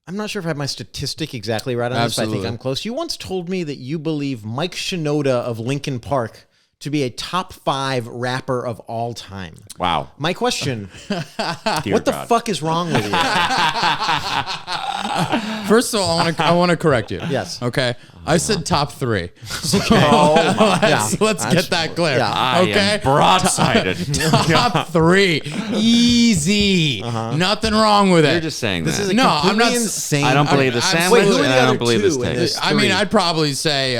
I'm not sure if I have my statistic exactly right on this, but I think Absolutely. I'm close. You once told me that you believe Mike Shinoda of Linkin Park to be a top 5 rapper of all time. Wow. My question, Dear what the God. fuck is wrong with you? First of all, I want to correct you. Yes. Okay. I said top 3. So let's get that clear. Yeah. I am broadsided. Top 3. Easy. Nothing wrong with it. You're just saying This that. is a No, I'm completely not insane. I don't believe the I'm- sandwich, Wait, who are the and I other don't believe this two in taste. this? I mean, Three. I'd probably say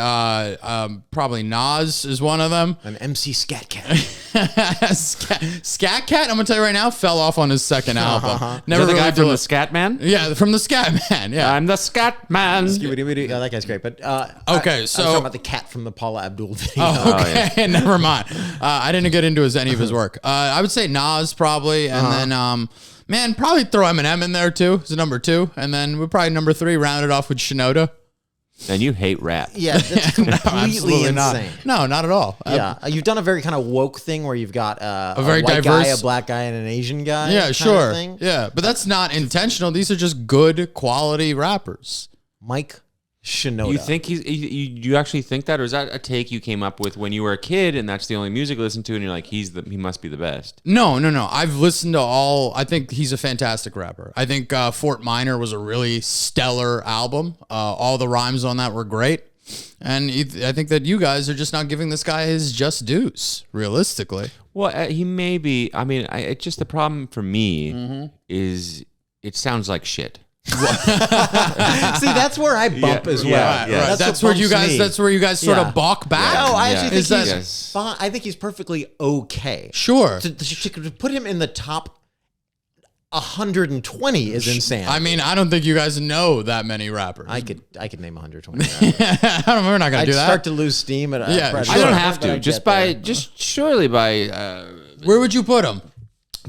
probably Nas is one of them. An MC Scat Cat. Scat Cat, I'm gonna tell you right now, fell off on his second album. Is that Never the really guy from the deli- Scat Man? Yeah, from the Scat Man. Yeah. I'm the Scat Man. Oh, that guy's great. But Okay, I was so- talking about the cat from the Paula Abdul video. Oh, okay. Never mind. I didn't get into any of his work. I would say Nas probably, and then man, probably throw Eminem in there too. As a number 2, and then we're probably number 3. Round it off with Shinoda. And you hate rap. Yeah, that's completely Absolutely not. insane. No, not at all. Yeah, you've done a very kind of woke thing where you've got a very white guy, diverse- a black guy, and an Asian guy. Yeah, kind of sure. thing. Yeah, but that's not intentional. These are just good quality rappers. Mike Shinoda. You think you actually think that, or is that a take you came up with when you were a kid and that's the only music you listened to, and you're like, he must be the best? No. I've listened to all. I think he's a fantastic rapper. I think Fort Minor was a really stellar album. All the rhymes on that were great. And I think that you guys are just not giving this guy his just dues, realistically. Well, he may be. I mean, it's just the problem for me is it sounds like shit. See, that's where I bump as well. yeah, yeah. That's, That's what where you bumps guys. me. That's where you guys sort Yeah. of balk back. No, I actually Is think that- he's fine. I think he's perfectly okay. Sure. To put him in the top 120 is insane. I mean, I don't think you guys know that many rappers. I could name 120. We're not gonna I'd do that. start to lose steam at Yeah, Fred I don't Durst, have but to. I'd Just get there. surely by Where would you put him?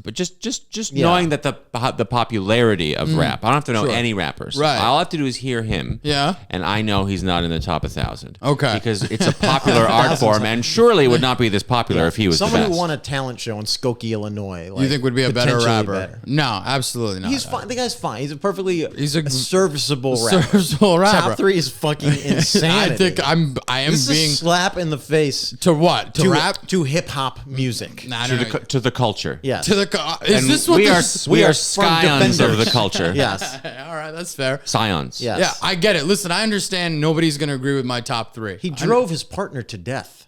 but just knowing that the popularity of rap. I don't have to know any rappers. Right. All I have to do is hear him. Yeah. And I know he's not in the top 1,000. Okay. Because it's a popular art form, and surely would not be this popular if he was someone the best. who won a talent show in Skokie, Illinois. Like, You think would be a better potentially rapper? better. No, absolutely not. He's fine. The guy's fine. He's a perfectly He's a serviceable rapper. serviceable rapper. Top 3 is fucking insanity. I think I am this is being a slap in the face to what to rap to hip hop music. Nah, to the culture. Yes. to the is And this what we are this? we are from scions of Defenders. the culture. Yes. All right, that's fair. Scions. Yes. Yeah, I get it. Listen, I understand nobody's gonna agree with my top 3. He drove his partner to death.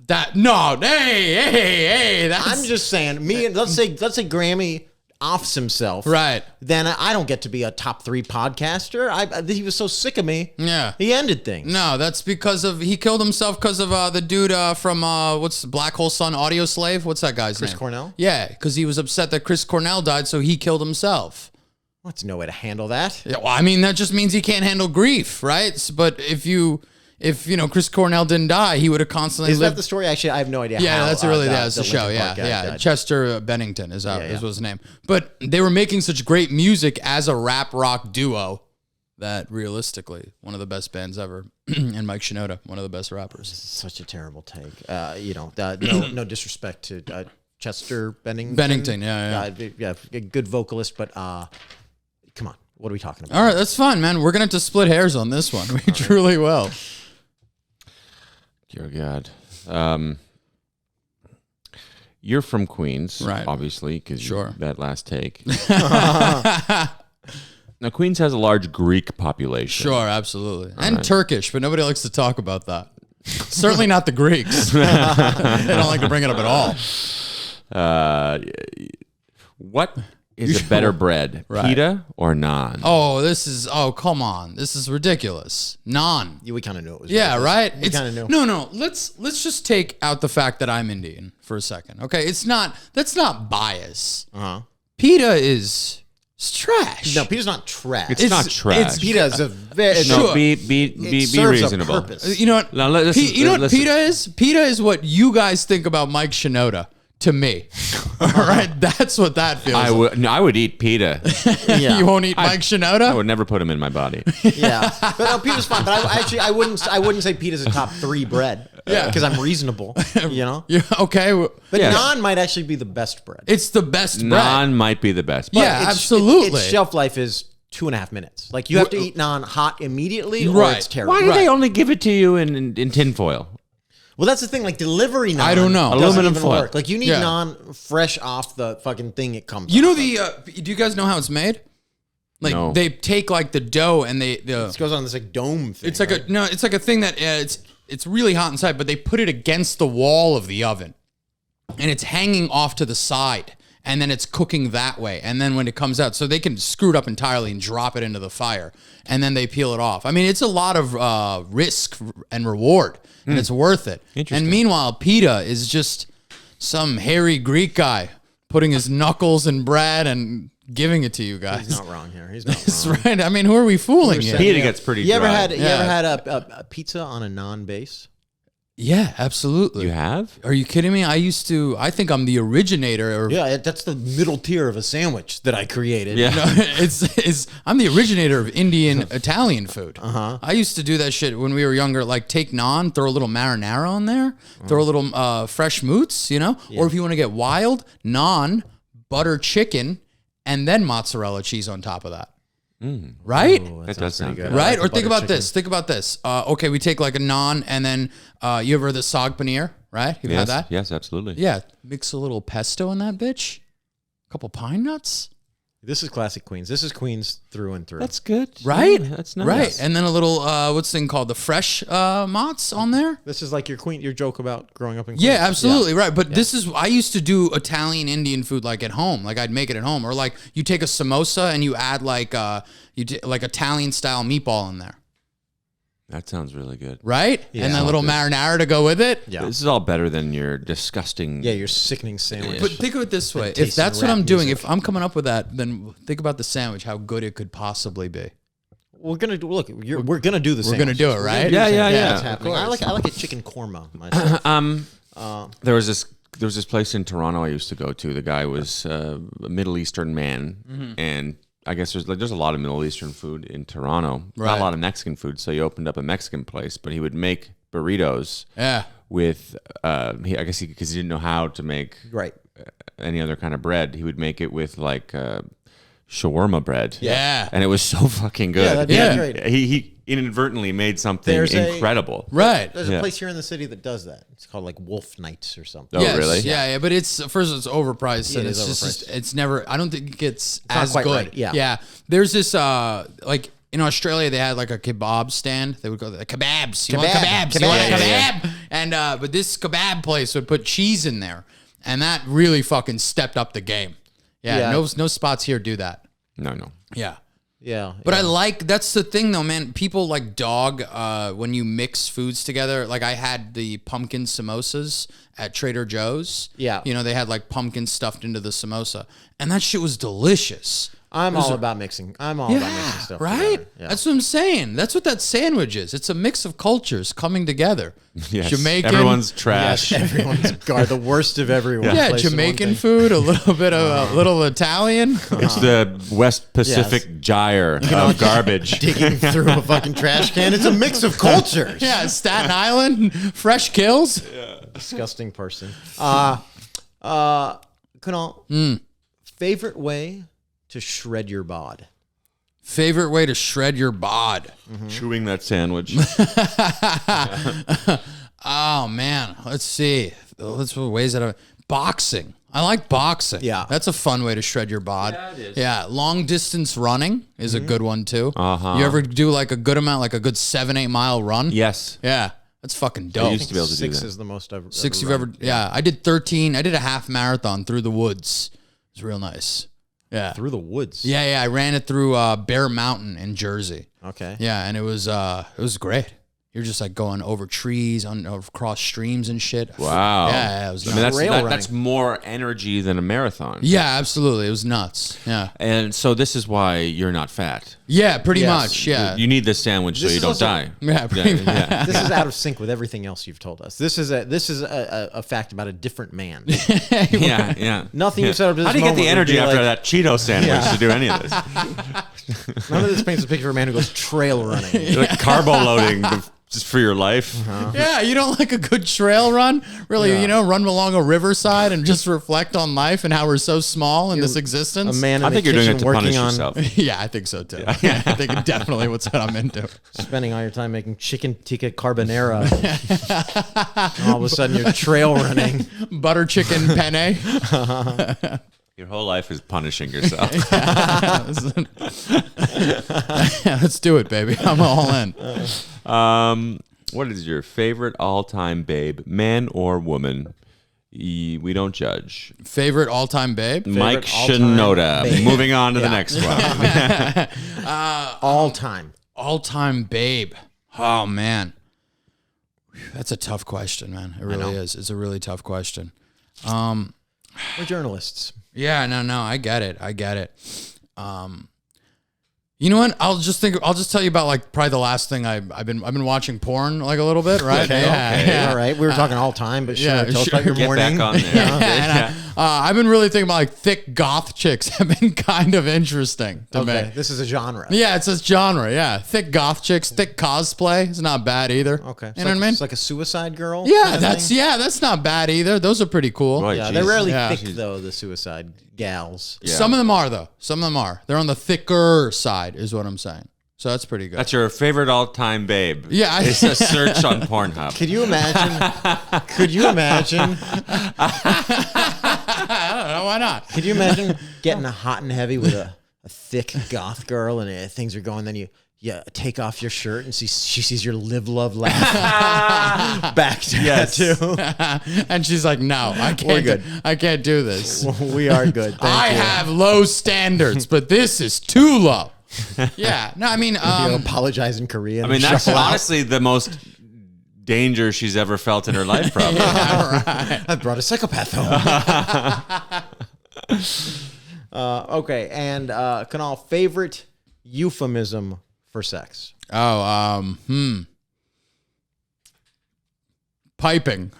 Hey, that's I'm just saying. Let's say Grammy offs himself. right. Then I don't get to be a top 3 podcaster. He was so sick of me. Yeah. He ended things. No, that's because he killed himself because of the dude from what's Black Hole Sun Audio Slave? What's that guy's name? Chris Cornell? Yeah, because he was upset that Chris Cornell died, so he killed himself. That's no way to handle that. Yeah, well, I mean that just means he can't handle grief, right? But if Chris Cornell didn't die, he would have constantly Is lived. that the story? Actually, I have no idea. Yeah, how, that's the show. Linkin Yeah, Park guy yeah. died. Chester Bennington is yeah. his name. But they were making such great music as a rap rock duo that realistically, one of the best bands ever. And Mike Shinoda, one of the best rappers. Such a terrible take. No disrespect to Chester Bennington. Bennington, yeah. A good vocalist, but come on, what are we talking about? All right, that's fine, man. We're gonna have to split hairs on this one. We truly will. Dear God. You're from Queens, Right. obviously, because Sure. that last take. Now, Queens has a large Greek population. Sure, absolutely. And Turkish, but nobody likes to talk about that. Certainly not the Greeks. They don't like to bring it up at all. What is a better bread, pita or naan? Oh, come on. This is ridiculous. Naan. We kind of knew it was. Yeah, racist. right? We kind of knew. No. Let's just take out the fact that I'm Indian for a second. Okay? That's not bias. Uh-huh. Pita is trash. No, pita's not trash. It's not trash. Pita's a very No, Sure. be serves a reasonable. purpose. You know what? Now, listen, you know what listen. pita is? Pita is what you guys think about Mike Shinoda to me. All right? That's what that feels like. I would eat pita. Yeah. You won't eat Mike Shinoda? I would never put him in my body. Yeah, but no, pita's fine. But I wouldn't say pita's a top 3 bread. Yeah. because I'm reasonable. You know. Yeah, okay. But Yeah. naan might actually be the best bread. It's the best bread. Naan might be the best. Yeah, It's- absolutely. Its shelf life is 2.5 minutes. Like you have to eat naan hot immediately, or Right. it's terrible. Why do Right. they only give it to you in tinfoil? Well, that's the thing. Like delivery naan, I don't know. doesn't Aluminum even foil. work. Like you need Yeah. naan fresh off the fucking thing it comes. You know off the do you guys know how it's made? Like No. they take like the dough and of. It goes on this like dome thing. it's like right? it's like a thing that it's really hot inside, but they put it against the wall of the oven, and it's hanging off to the side, and then it's cooking that way. And then when it comes out, so they can screw it up entirely and drop it into the fire, and then they peel it off. I mean, it's a lot of risk and reward, and it's worth it. And meanwhile, pita is just some hairy Greek guy putting his knuckles in bread and giving it to you guys. He's not wrong here. He's not That's wrong. right. I mean, who are we fooling here? Pita gets pretty You ever dry. had Yeah. a pizza on a naan base? Yeah, absolutely. You have? Are you kidding me? I think I'm the originator. Or, Yeah, that's the middle tier of a sandwich that I created. Yeah. No, I'm the originator of Indian Italian food. I used to do that shit when we were younger. Like take naan, throw a little marinara on there, throw a little fresh moots, or if you want to get wild, naan, butter chicken, and then mozzarella cheese on top of that. Right? That does sound good. Right? like Or the think butter about this. Think about this. Okay, we take like a naan and then you ever the sag paneer, right? You've had Yes, that? yes, absolutely. Yeah. Mix a little pesto in that bitch. A couple pine nuts. This is classic Queens. This is Queens through and through. That's good. Right? Yeah, that's nice. Right. And then a little what's the thing called? The fresh mozz on there. This is like your joke about growing up in Queens. Yeah, absolutely. Right. But this is I used to do Italian Indian food like at home. Like I'd make it at home. Or like you take a samosa and you add like like Italian style meatball in there. That sounds really good. Right? Yeah. And then a little marinara to go with it. Yeah. This is all better than your disgusting. Yeah, your sickening sandwich. But think of it this way: if tastes that's of what rap I'm doing, music. if I'm coming up with that, then think about the sandwich, how good it could possibly be. We're gonna do. Look, we're gonna do the. We're gonna do it, right? Yeah, yeah, yeah. It's happening. I like a chicken korma. Myself. There was this there was this place in Toronto I used to go to. The guy was a Middle Eastern man, and I guess there's a lot of Middle Eastern food in Toronto. Right. Not a lot of Mexican food, so he opened up a Mexican place, but he would make burritos. Yeah. With I guess because he didn't know how to make Right. any other kind of bread, he would make it with like shawarma bread. Yeah. And it was so fucking good. that'd be Yeah. great. He inadvertently made something There's incredible. Right. There's Yeah. a place here in the city that does that. It's called like Wolf Nights or something. Oh, Yes, really? Yeah, but it's overpriced, and It it's is just overpriced. it's never. I don't think it gets not as quite good. right, yeah. yeah. There's this like in Australia they had like a kebab stand. They would go there, kebabs. You want Kebab. kebabs? You want a Kebab. kebab? Yeah. And but this kebab place would put cheese in there, and that really fucking stepped up the game. Yeah, Yeah. no spots here do that. No. Yeah. Yeah. But I like, that's the thing though, man. People like dog when you mix foods together. Like I had the pumpkin samosas at Trader Joe's. Yeah. You know, they had like pumpkin stuffed into the samosa. And that shit was delicious. I'm all about mixing. I'm all about mixing stuff. Right? together. Yeah. That's what I'm saying. That's what that sandwich is. It's a mix of cultures coming together. Yes. Jamaican. Everyone's trash. Everyone's the worst of everyone. Yeah, placed in one Jamaican thing. food, a little bit of a little Italian. It's the West Pacific gyre of garbage. Digging through a fucking trash can. It's a mix of cultures. Yeah, Staten Island, fresh kills. Disgusting person. Kunal, favorite way to shred your bod? Favorite way to shred your bod. Chewing that sandwich. Oh man, let's see. Let's ways that boxing. I like boxing. Yeah. That's a fun way to shred your bod. Yeah, it is. Yeah, long distance running is a good one too. Uh-huh. You ever do like a good amount, like a good 7-8 mile run? Yes. Yeah, that's fucking dope. used to be able to do 6 that. is the most I've Six you've run. ever? Yeah, I did 13. I did a half marathon through the woods. It was real nice. Yeah. Through the woods. Yeah, I ran it through Bear Mountain in Jersey. Okay. Yeah, and it was great. You're just like going over trees, across streams and shit. Wow. Yeah, it was I mean, nuts. Trail running. that's more energy than a marathon. Yeah, absolutely. It was nuts. Yeah. And so this is why you're not fat. Yeah, pretty Yes. much. Yeah. You need this sandwich so This you is don't also- die. Yeah, pretty much. Yeah. This is out of sync with everything else you've told us. This is a fact about a different man. Yeah. Nothing you've said up to this How do you get moment the would energy be after like- that Cheeto sandwich Yeah. to do any of this? None of this paints a picture of a man who goes trail running. You're like carbo loading just for your life. Yeah, you don't like a good trail run? Really, Yeah. run along a riverside and just reflect on life and how we're so small in this existence? A man in I the think you're doing kitchen it to working punish on yourself. Yeah, I think so too. Yeah, I think definitely what's what I'm into. spending all your time making chicken tikka carbonara. And all of a sudden you're trail running. Butter chicken penne. Your whole life is punishing yourself. Let's do it, baby. I'm all in. What is your favorite all-time babe, man or woman? We don't judge. Favorite all-time babe? Mike all-time Shinoda. babe. Moving on to the next one. All time. All-time babe. Oh man, that's a tough question, man. It really is. It's a really tough question. We're journalists. Yeah, no, I get it. You know what? I'll just tell you about like probably the last thing I've been watching porn like a little bit, right? Okay. All right. We were talking all time, but sure. Yeah, Tell us sure. about your Get morning. back on there. And, I've been really thinking about like thick goth chicks have been kind of interesting to Okay. me. This is a genre. Yeah, it's this genre. Yeah, thick goth chicks, thick cosplay is not bad either. Okay. You know what I mean? It's like a Suicide Girl. Yeah, kind of that's thing? that's not bad either. Those are pretty cool. Right. Yeah, Jeez. they're rarely Yeah. thick though. The Suicide Gals. Yeah. Some of them are though. Some of them are. They're on the thicker side, is what I'm saying. So that's pretty good. That's your favorite all-time babe. Yeah. It's a search on Pornhub. Could you imagine? Could you imagine? I don't know, why not? Could you imagine getting a hot and heavy with a thick goth girl and things are going? Then you take off your shirt and she sees your live, love, laugh back tattoo. And she's like, "No, I can't. We're good. I can't do this. We are good. Thank I you. have low standards, but this is too low." Yeah. No, I mean, You apologize in Korean. I mean, and that's shuffle out. honestly the most danger she's ever felt in her life, probably. I brought a psychopath home. Okay, and Kunal, favorite euphemism for sex? piping.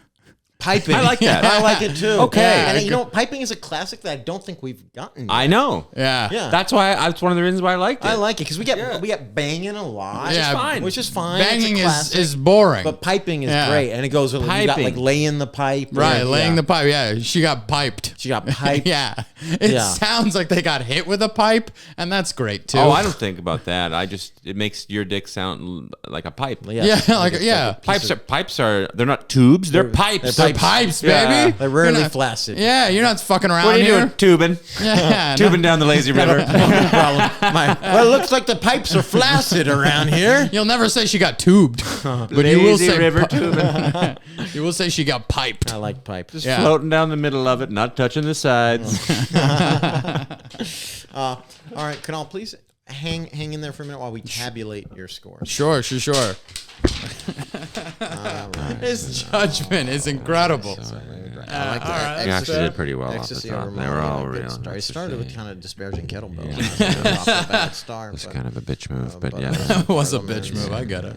Piping. I like that. I like it too. Okay. Yeah. And you know, piping is a classic that I don't think we've gotten yet. I know. Yeah. Yeah. That's why. That's one of the reasons why I liked it. I like it because we get banging a lot. Yeah, fine. Which is fine. Banging It's a classic, is boring. but piping is Yeah. great, and it goes with you got Piping. like laying the pipe. right, laying yeah. the pipe. Yeah, she got piped. She got piped. Yeah. It Yeah. sounds like they got hit with a pipe, and that's great too. Oh, I don't think about that. It makes your dick sound like a pipe. Yeah, like yeah. Pipes are they're not tubes, they're pipes. They're pipes, Yeah. baby. They're rarely You're not- flaccid. Yeah, you're not fucking around What are you here. doing? Tubing. Yeah, Tubing down the lazy river. No problem. Well, it looks like the pipes are flaccid around here. You'll never say she got tubed, but you will Lazy say river tubing. you will say she got piped. I like pipes. Just Yeah. floating down the middle of it, not touching the sides. All right, Kunal, please hang in there for a minute while we tabulate your scores. Sure. His judgment is incredible. I like all that. right. You actually did pretty well off the Ecstasy top. over They were Molly, all good real. start. I started with kind of disparaging kettlebells. Yeah. Off the bad start, It's but- kind of a bitch move, but yeah. That was a bitch move. I get it.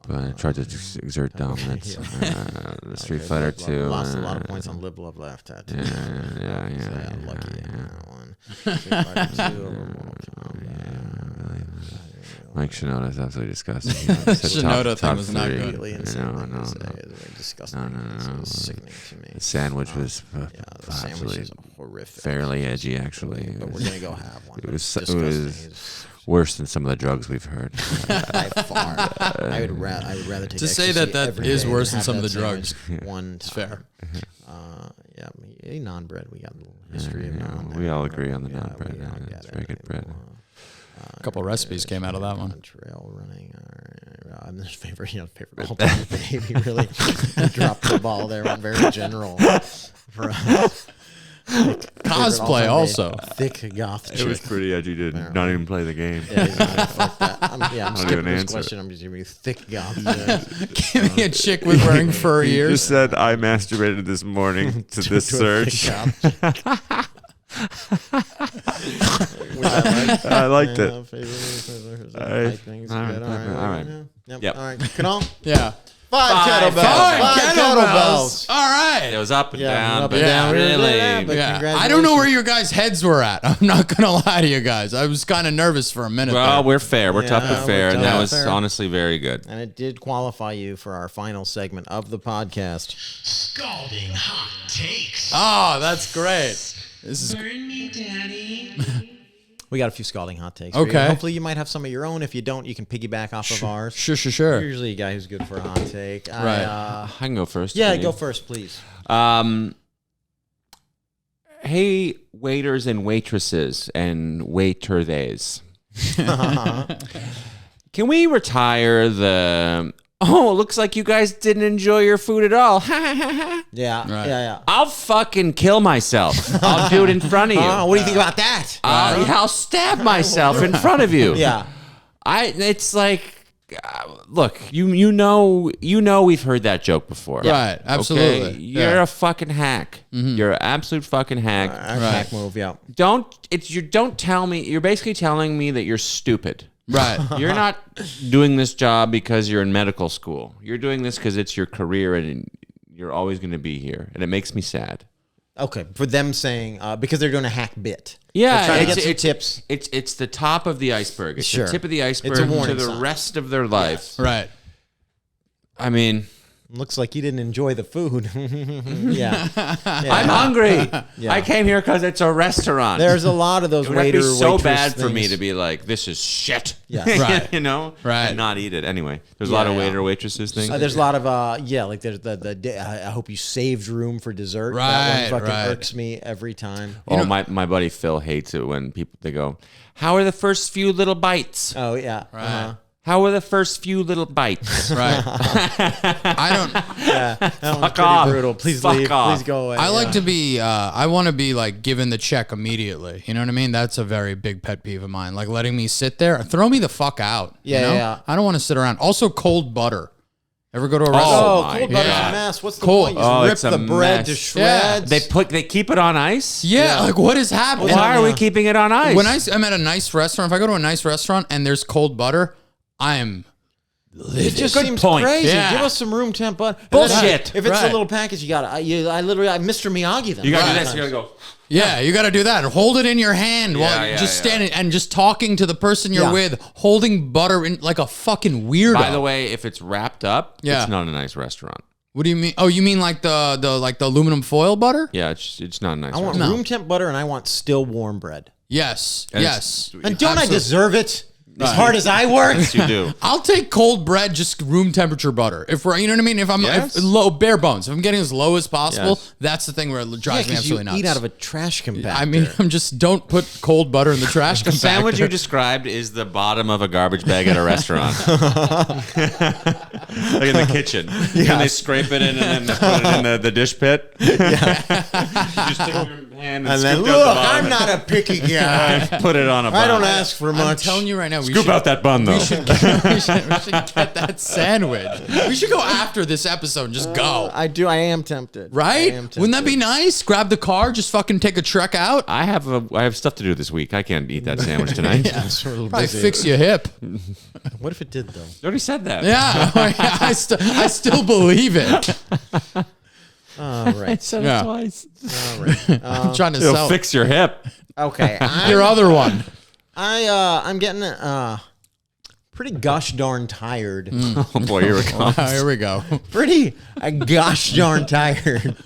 But I tried to exert dominance. The Street Fighter 2. Lost a lot of points on Live, Love, Laugh tattoo. Yeah. Lucky on that one. Street Fighter 2 over Mortal Kombat. Mike Shinoda is absolutely disgusting. Shinoda thing was not good. Immediately insane No. thing to say. It's very disgusting. No. It's sickening to me. The sandwich was Yeah, the sandwich absolutely is horrific. fairly edgy, actually. But we're gonna go have one. It but was it's it was disgusting. worse than some of the drugs we've heard. By far, I would rather take To say ecstasy that every is day worse than than some have of the that drugs. sandwich One time. Fair. Yeah, a non-bread. We got a little history of Yeah, non. we all agree on the non-bread. we all It's get very it. good bread. A couple recipes came out of that one. Trail running. I'm his favorite. Favorite all-time baby. Really dropped the ball there. Went very general. For us. Cosplay also. Thick goth chick. It was pretty edgy to not even play the game. Yeah, he's not fuck that. I'm even skipping this answer question. I'm just giving you thick goth chick. Give me a chick with wearing fur You ears. just said I masturbated this morning to this To a search. thick goth. I liked it. All right. Yep. All right. Kunal? Yeah. Five kettlebells. Five kettlebells. All right. It was up and Yeah, down, up but and down. really. But Yeah. I don't know where your guys' heads were at. I'm not gonna lie to you guys. I was kind of nervous for a minute. Well, there. we're fair. We're tough Yeah, but fair, we're and that tough was but fair. honestly very good. And it did qualify you for our final segment of the podcast. Scalding hot takes. Oh, that's great. This is Burn me, Daddy. We got a few scalding hot takes. for you. Okay. Hopefully you might have some of your own. If you don't, you can piggyback off of ours. sure. You're usually a guy who's good for a hot take. Right. I can go first. Yeah, Can you? go first, please. Hey, waiters and waitresses and waiter-theys. Can we retire the, oh, it looks like you guys didn't enjoy your food at all. Yeah, Right. yeah. I'll fucking kill myself. I'll do it in front of you. What do you think about that? I'll stab myself in front of you. Yeah. It's like, look, you know we've heard that joke before. Right, absolutely. Okay? You're Yeah. a fucking hack. You're an absolute fucking hack. Hack move, yeah. Don't tell me, you're basically telling me that you're stupid. right. You're not doing this job because you're in medical school. You're doing this because it's your career and you're always going to be here. And it makes me sad. Okay, for them saying, because they're doing a hack bit. Yeah, They're trying to get some tips. It's the top of the iceberg. It's Sure. the tip of the It's a iceberg to warning the sign. rest of their life. Right. I mean, Looks like you didn't enjoy the food. Yeah. I'm hungry. Yeah. I came here because it's a restaurant. There's a lot of those it would have to waiter, be so waitress bad for me things. to be like, this is shit. Yeah. Right. You know? Right. And not eat it. Anyway, there's a lot of Yeah. waiter, waitresses things. There's a lot of like there's the I hope you saved room for dessert. That Right, one fucking right. irks me every time. Oh, my buddy Phil hates it when people, they go, how are the first few little bites? Oh yeah. Right. How are the first few little bites? Right. I don't. Yeah. That one's Fuck pretty off. brutal. Please Fuck leave. off. Please go away. I like Yeah. to be. I want to be like given the check immediately. You know what I mean? That's a very big pet peeve of mine. Like letting me sit there. Throw me the fuck out. Yeah, you know? yeah. I don't want to sit around. Also, cold butter. Ever go to a restaurant? Oh, my cold butter's God. a mess. What's the Cold- point? You just Oh, rip it's a the bread to mess. shreds. They keep it on ice? Yeah, like what is happening? Why are we keeping it on ice? When I'm at a nice restaurant, if I go to a nice restaurant and there's cold butter, I am It just Good seems point. crazy. Yeah. Give us some room temp butter. Bullshit. If it's Right. a little package, you got to. I literally, I Mr. Miyagi them. You gotta Right. do this. You gotta go. Yeah, you got to do that. Hold it in your hand while Yeah, just yeah. standing and just talking to the person you're Yeah. with, holding butter in like a fucking weirdo. By the way, if it's wrapped up, Yeah. it's not a nice restaurant. What do you mean? Oh, you mean like the aluminum foil butter? Yeah, it's not a nice I want restaurant. room temp butter and I want still warm bread. Yes. And Yes. And don't I Absolutely. deserve it? As hard as I work? Yes, you do. I'll take cold bread, just room temperature butter. If we're, you know what I mean? If I'm Yes. if low, bare bones. If I'm getting as low as possible, Yes. that's the thing where it Yeah, drives me because you absolutely nuts. eat out of a trash compactor. I mean, I'm just don't put cold butter in the trash The compactor. sandwich you described is the bottom of a garbage bag at a restaurant. Like in the kitchen. And they scrape it in and then put it in the dish pit. Yeah. You just stick your hand and then scoop look, out the bottom I'm not a picky guy. and put it on a bun. I don't ask for I'm much. telling you right now, we Scoop should, out that bun, though. we should get that sandwich. We should go after this episode and just go. I do. I am tempted. Right? I am tempted. Wouldn't that be nice? Grab the car, just fucking take a trek out. I have stuff to do this week. I can't eat that sandwich tonight. It's a little Probably busy. fix your hip. What if it did though? You already said that. Yeah, I still believe it. All right. Said Yeah. it twice. All right. I'm trying to It'll sell fix your hip. Okay. your other one. I'm getting pretty gosh darn tired. Oh boy, here it comes. Here we go. Pretty gosh darn tired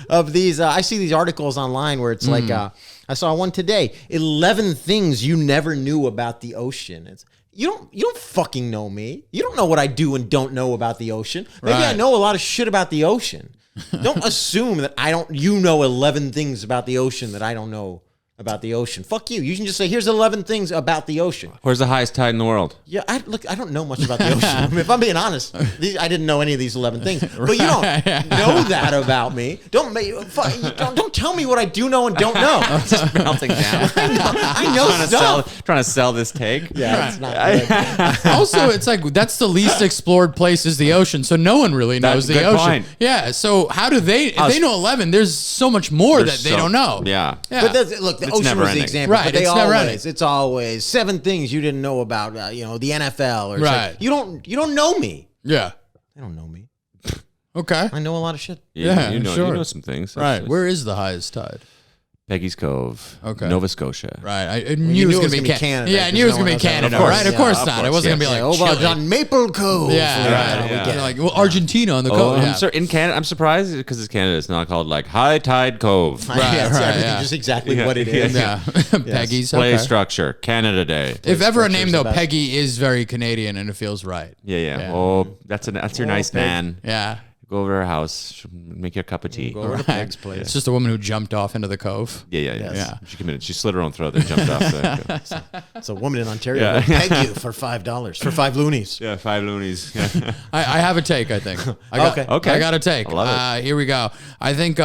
of these. I see these articles online where it's like I saw one today. 11 things you never knew about the ocean. It's you don't fucking know me. You don't know what I do and don't know about the ocean. Maybe I Right. know a lot of shit about the ocean. Don't assume that I don't. You know 11 things about the ocean that I don't know about the ocean. Fuck you. You can just say, here's 11 things about the ocean. Where's the highest tide in the world? Yeah, I don't know much about the ocean. I mean, if I'm being honest, I didn't know any of these 11 things. But you don't know that about me. Don't tell me what I do know and don't know. Just melting down. I know stuff. Trying to sell this take. Yeah, it's not good. Also, it's like that's the least explored place is the ocean, so no one really knows That's the a good ocean. point. Yeah, so how do they? If they know 11, there's so much more that they don't know. Yeah. Yeah. But look, the It's ocean never was the ending. example. Right, But they it's never it's always 7 things you didn't know about, the NFL. Or it's Right. like, you don't know me. Yeah. They don't know me. Okay. I know a lot of shit. Yeah, you know, sure. you know some things. Right. That's- Where is the highest tide? Peggy's Cove, Okay. Nova Scotia. Right. I knew knew it was it going was to gonna be be Canada, Yeah, I knew it was because going to be no one else Canada. had- Of Right. Of course, course yeah, not. of It wasn't course, going to be Yeah, like over Chile. on Maple Cove. Yeah, right. we get it. Like, well, Argentina on the Oh, coast. Yeah. in Canada, I'm surprised because it's Canada. It's not called like High Tide Cove. Right, Yeah, it's right, everything, yeah. just exactly Yeah, what it is. Yeah. Peggy's. Play Okay. structure, Canada Day. If ever a name structure's though, the best. Peggy is very Canadian and it feels right. Yeah. Yeah. Oh, that's your nice Peg. man. Yeah. Go over to her house, she'll make you a cup of tea. Go over to Peg's place. It's just a woman who jumped off into the cove. Yeah. Yeah. She committed. She slit her own throat, then jumped off. It's a woman in Ontario Yeah. who will peg you for $5 for 5 loonies. Yeah, 5 loonies. Yeah. I have a take, I think. Okay. I got a take. I love Here we go. I think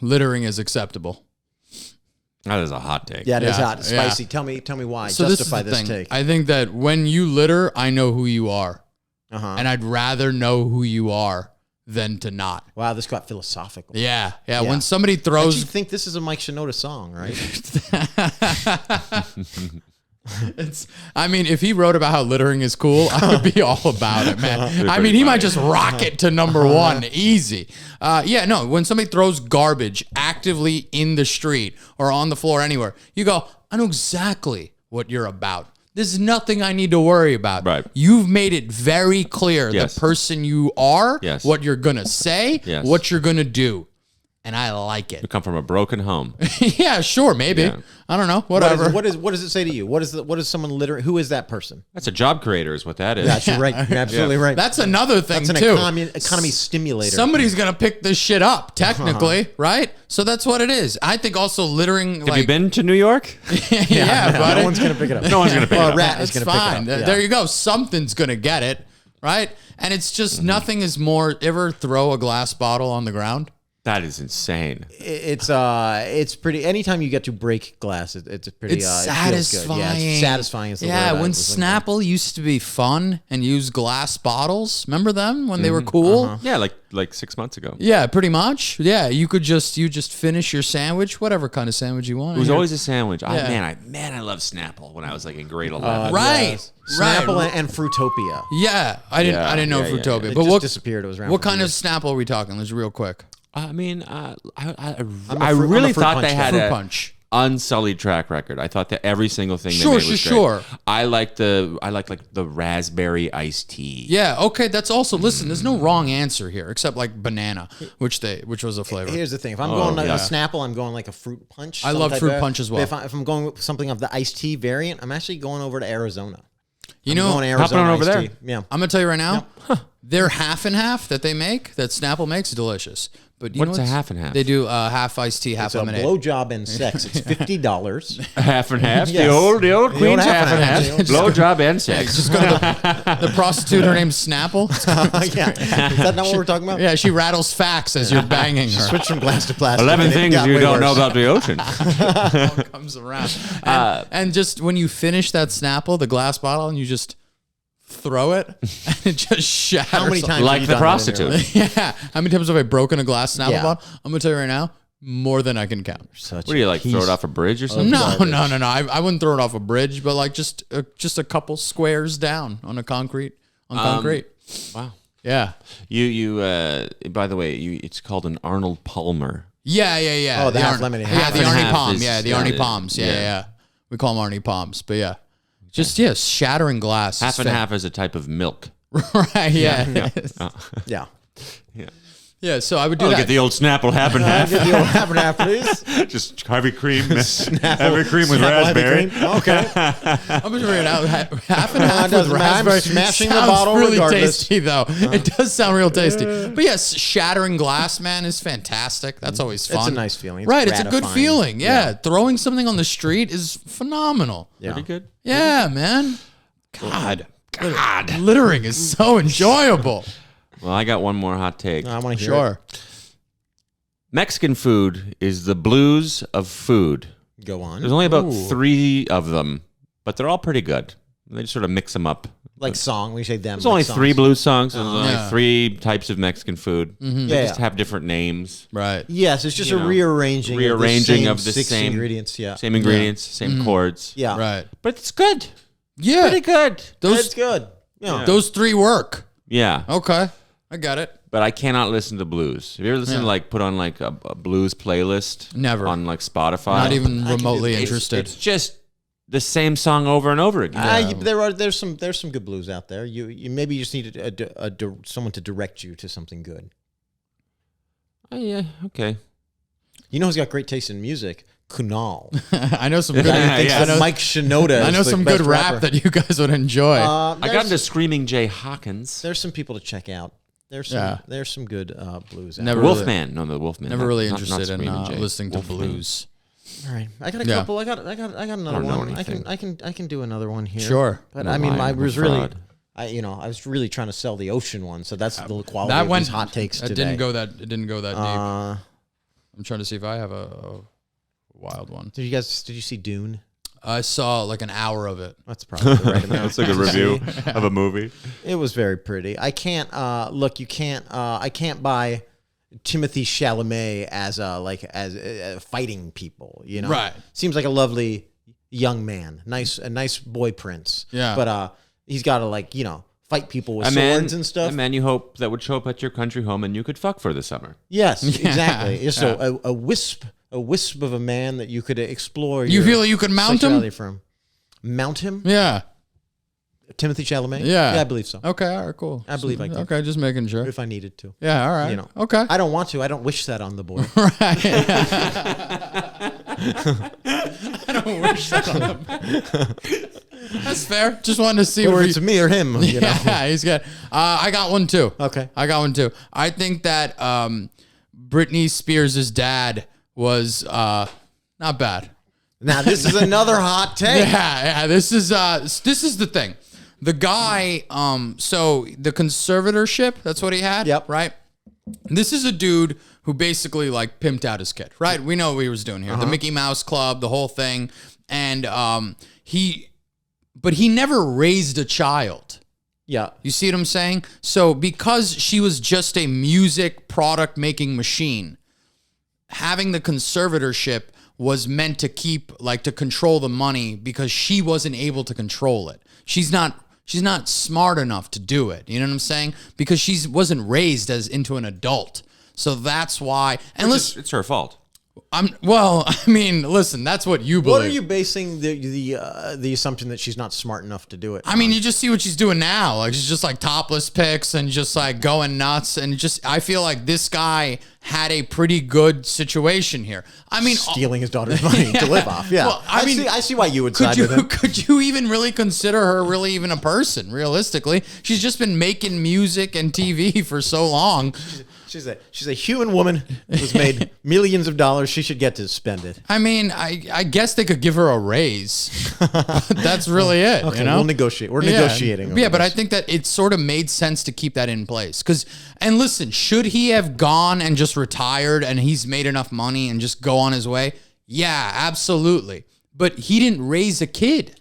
littering is acceptable. That is a hot take. Yeah, it is Yeah, hot, spicy. Tell me why. So Justify this is this the thing. take. I think that when you litter, I know who you are. Uh-huh. And I'd rather know who you are than to not. Wow, this got philosophical. Yeah. Yeah. When somebody Don't you throws think this is a Mike Shinoda song, right? I mean, if he wrote about how littering is cool, I would be all about it, man. I mean, he might just rocket to number one, easy. When somebody throws garbage actively in the street or on the floor anywhere, you go, I know exactly what you're about. There's nothing I need to worry about. Right. You've made it very clear Yes. the person you are, Yes. what you're going to say, Yes. what you're going to do. And I like You it. come from a broken home. Yeah, sure, maybe. Yeah. I don't know, whatever. What does it say to you? What is someone littering? Who is that person? That's a job creator, is what that is. That's you're right. You're absolutely right. That's another thing, That's an too. economy stimulator. Somebody's gonna pick this shit up, technically, right? So that's what it is. I think also littering. Have you been to New York? yeah, no, buddy. no one's gonna pick it up. No one's gonna pick it Well, up. a rat is That's gonna fine. pick it up. There you go. Something's gonna get it, right? And it's just nothing is more. Ever throw a glass bottle on the ground? That is insane. It's pretty. Anytime you get to break glass, it's pretty. It's It satisfying. feels good. Yeah, it's satisfying. Is the Yeah, word I when was looking for. Snapple used to be fun and use glass bottles, remember them when they were cool? Yeah, like 6 months ago. Yeah, pretty much. Yeah, you just finish your sandwich, whatever kind of sandwich you want. It was always a sandwich. Yeah. I love Snapple when I was like in grade 11. Right. Yes. Snapple Right. and Fruitopia. Yeah, I didn't know yeah, Fruitopia. It But just what disappeared. It was around. what for kind of years. Snapple are we talking? Let's real quick. I mean, I I'm really a fruit thought punch they had Fruit a punch. unsullied track record. I thought that every single thing Sure, they made was sure, great. sure. I like like the raspberry iced tea. Yeah, okay, that's also listen, there's no wrong answer here except like banana, which was a flavor. Here's the thing: if I'm going like yeah. a Snapple, I'm going like a fruit punch. I some love type fruit of- punch as well. If I'm going with something of the iced tea variant, I'm actually going over to Arizona. You I'm know, going Hopping on over iced there. tea. Yeah. I'm gonna tell you right now, their half and half that they make, that Snapple makes, is delicious. But you What's know a half and half? They do half iced tea, half It's a lemonade. blowjob and sex. It's $50. Half and half. Yes. The old The old Queen's half half and and half. half. Blowjob and sex. Just go to the prostitute. Her name's Snapple. Yeah. Is that not what we're talking about? Yeah, she rattles facts as you're banging her. Switch from glass to plastic. 11 and it things got you way don't know worse. about the ocean. Comes around. And just when you finish that Snapple, the glass bottle, and you just throw it, and it just shatters. How many times? Like have you the done that in your prostitute. life? Yeah. How many times have I broken a glass Snapple Yeah. bottle? I'm gonna tell you right now, more than I can count. Such What do you like? a Throw it piece- off a bridge or something? No. I wouldn't throw it off a bridge, but like just a couple squares down on concrete. Wow. Yeah. You. By the way, it's called an Arnold Palmer. Yeah. Oh, the half lemonade. Yeah, Half the and Arnie half Palm. is- Yeah, the yeah, Arnie Palms. yeah. Yeah. We call them Arnie Palms, but yeah. Just shattering glass. Half and half is a type of milk. Right. Yeah. Yeah. Yeah. So I would do I'll that. get the old Snapple half and half. Get the old half and half, please. Just heavy cream. Heavy cream with Snapple heavy raspberry. cream. Okay. I'm gonna figure it out. Half and half with doesn't matter. I'm raspberry. smashing the Sounds bottle really regardless. tasty though. It does sound real tasty. But yes, shattering glass, man, is fantastic. That's always fun. It's a nice feeling. It's Right. It's a good gratifying. feeling. Yeah. Throwing something on the street is phenomenal. Yeah. Pretty good. Yeah, man. God. Littering is so enjoyable. Well, I got one more hot take. I want to hear it. Sure. Mexican food is the blues of food. Go on. There's only about 3 of them, but they're all pretty good. They just sort of mix them up. Like song. We say them. There's only 3 blues songs. There's only Yeah. 3 types of Mexican food. They just Yeah. have different names. Right. Yes, it's just You a know, rearranging of the 6 same ingredients. Yeah. Same ingredients, same chords. Yeah. Right. But it's good. Yeah. Pretty good. It's good. Yeah. Those 3 work. Yeah. Okay. I got it. But I cannot listen to blues. Have you ever listened to put on like a blues playlist? Never. On like Spotify. Not even remotely It's- interested. It's just the same song over and over again. There's some good blues out there. You maybe you just need someone to direct you to something good. Oh, yeah. Okay. You know who's got great taste in music? Kunal. I know some good. Yeah. I know, Mike Shinoda. I know is the some best good rap rapper. that you guys would enjoy. I got There's- into Screaming Jay Hawkins. There's some people to check out. There's some good blues. Out Never there. really- Wolfman. No, the Wolfman. Never not- really not interested in Screaming Jay. listening to Wolfman. blues. All right, I got a Yeah. couple. I got another don't know one. anything. I can do another one here. Sure. but No I mean, lie, I I'm a was really, fraud. I was really trying to sell the ocean one. So that's the quality That of went these hot takes It today. didn't go that. It didn't go that deep. I'm trying to see if I have a wild one. Did you see Dune? I saw like an hour of it. That's probably the right amount. That's like a review of a movie. It was very pretty. I can't look. You can't. I can't buy Timothy Chalamet as fighting people. You know, Right. Seems like a lovely young man, a nice boy prince. Yeah. But he's got to fight people with swords and stuff. A man you hope that would show up at your country home and you could fuck for the summer. Yes, exactly. Just Yeah. a wisp of a man that you could explore. You your feel like you could mount him? sexuality from. Mount him? Yeah. Timothy Chalamet? Yeah. Yeah, I believe so. Okay. All right. Cool. I believe I could. Okay. Just making sure. If I needed to. Yeah. All right. You know. Okay. I don't want to. I don't wish that on the boy. I don't wish that on him. That's fair. Just wanted to see Whether where it's me or him. You know? Yeah, he's good. I got one too. Okay. I got one too. I think that Britney Spears' dad was not bad. Now this is another hot take. Yeah. This is the thing. The guy, so the conservatorship, that's what he had. Yep. Right. This is a dude who basically like pimped out his kid, right? We know what he was doing here. The Mickey Mouse Club, the whole thing. And but he never raised a child. Yeah. You see what I'm saying? So because she was just a music product making machine, having the conservatorship was meant to to control the money because she wasn't able to control it. She's not smart enough to do it. You know what I'm saying? Because she wasn't raised into an adult. So that's why. And listen, It's her fault. listen, that's what you believe. What are you basing the assumption that she's not smart enough to do it? I mean, you just see what she's doing now. Like, she's just like topless pics and just like going nuts. And I feel like this guy had a pretty good situation here. I mean, stealing his daughter's money to live off. Yeah. Well, I see why you would side with him. Could you even really consider her really even a person, realistically? She's just been making music and TV for so long. She's a human woman who's made millions of dollars. She should get to spend it. I mean, I guess they could give her a raise. That's really it. Okay, you know? we'll negotiate. We're negotiating. Yeah, but I think that it sort of made sense to keep that in place. And listen, should he have gone and just retired and he's made enough money and just go on his way? Yeah, absolutely. But he didn't raise a kid.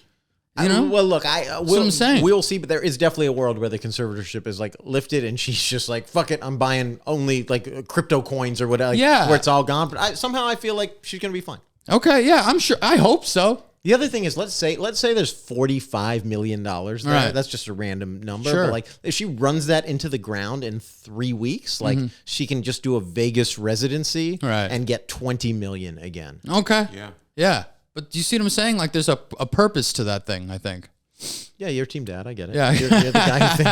You know? Well, look, That's what I'm saying. We'll see, but there is definitely a world where the conservatorship is like lifted, and she's just like, "Fuck it, I'm buying only like crypto coins or whatever." Yeah, where it's all gone. But somehow I feel like she's gonna be fine. Okay, yeah, I'm sure. I hope so. The other thing is, let's say there's $45 million there. Right. That's just a random number. Sure. But like, if she runs that into the ground in 3 weeks, like she can just do a Vegas residency and get $20 million again. Okay. Yeah. Yeah. But do you see what I'm saying? Like, there's a purpose to that thing, I think. Yeah, you're Team Dad. I get it. Yeah. You're the guy who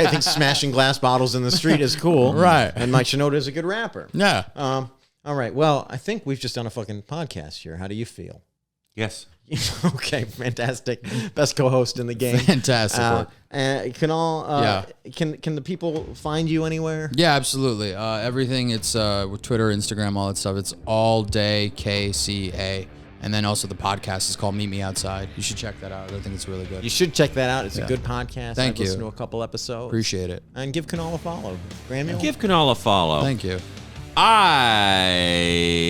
thinks smashing glass bottles in the street is cool. Right. And Mike Shinoda is a good rapper. Yeah. All right. Well, I think we've just done a fucking podcast here. How do you feel? Yes. Okay, fantastic. Best co-host in the game. Fantastic work. Can the people find you anywhere? Yeah, absolutely. Everything, it's with Twitter, Instagram, all that stuff. It's all day KCA. And then also the podcast is called Meet Me Outside. You should check that out. I think it's really good. You should check that out. It's a good podcast. Thank you. I've listened to a couple episodes. Appreciate it. And give Kunal a follow. Grandma. Give Kunal a follow. Thank you. I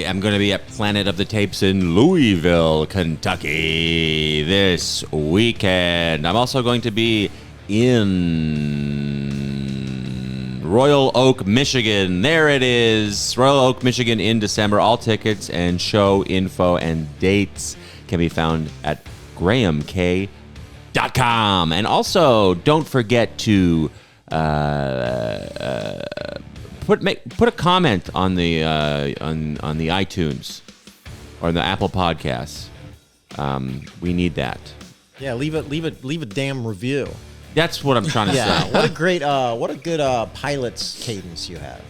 am going to be at Planet of the Tapes in Louisville, Kentucky this weekend. I'm also going to be in Royal Oak, Michigan. There it is. Royal Oak, Michigan in December. All tickets and show info and dates can be found at grahamk.com. And also, don't forget to put a comment on the iTunes or the Apple Podcasts. We need that. Yeah, leave a damn review. That's what I'm trying to say. What a good pilot's cadence you have.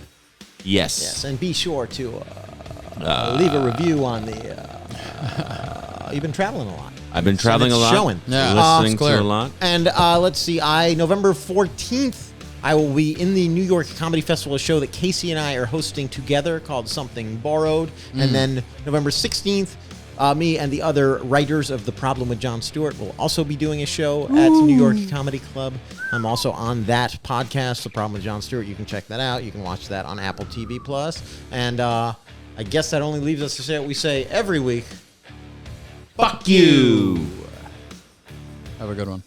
Yes. And be sure to leave a review on the. You've been traveling a lot. I've been traveling a lot. Showing. Yeah, listening to a lot. And let's see. November 14th. I will be in the New York Comedy Festival, a show that Casey and I are hosting together called Something Borrowed. And then November 16th, me and the other writers of The Problem with Jon Stewart will also be doing a show at New York Comedy Club. I'm also on that podcast, The Problem with Jon Stewart. You can check that out. You can watch that on Apple TV+. And I guess that only leaves us to say what we say every week. Fuck you. Have a good one.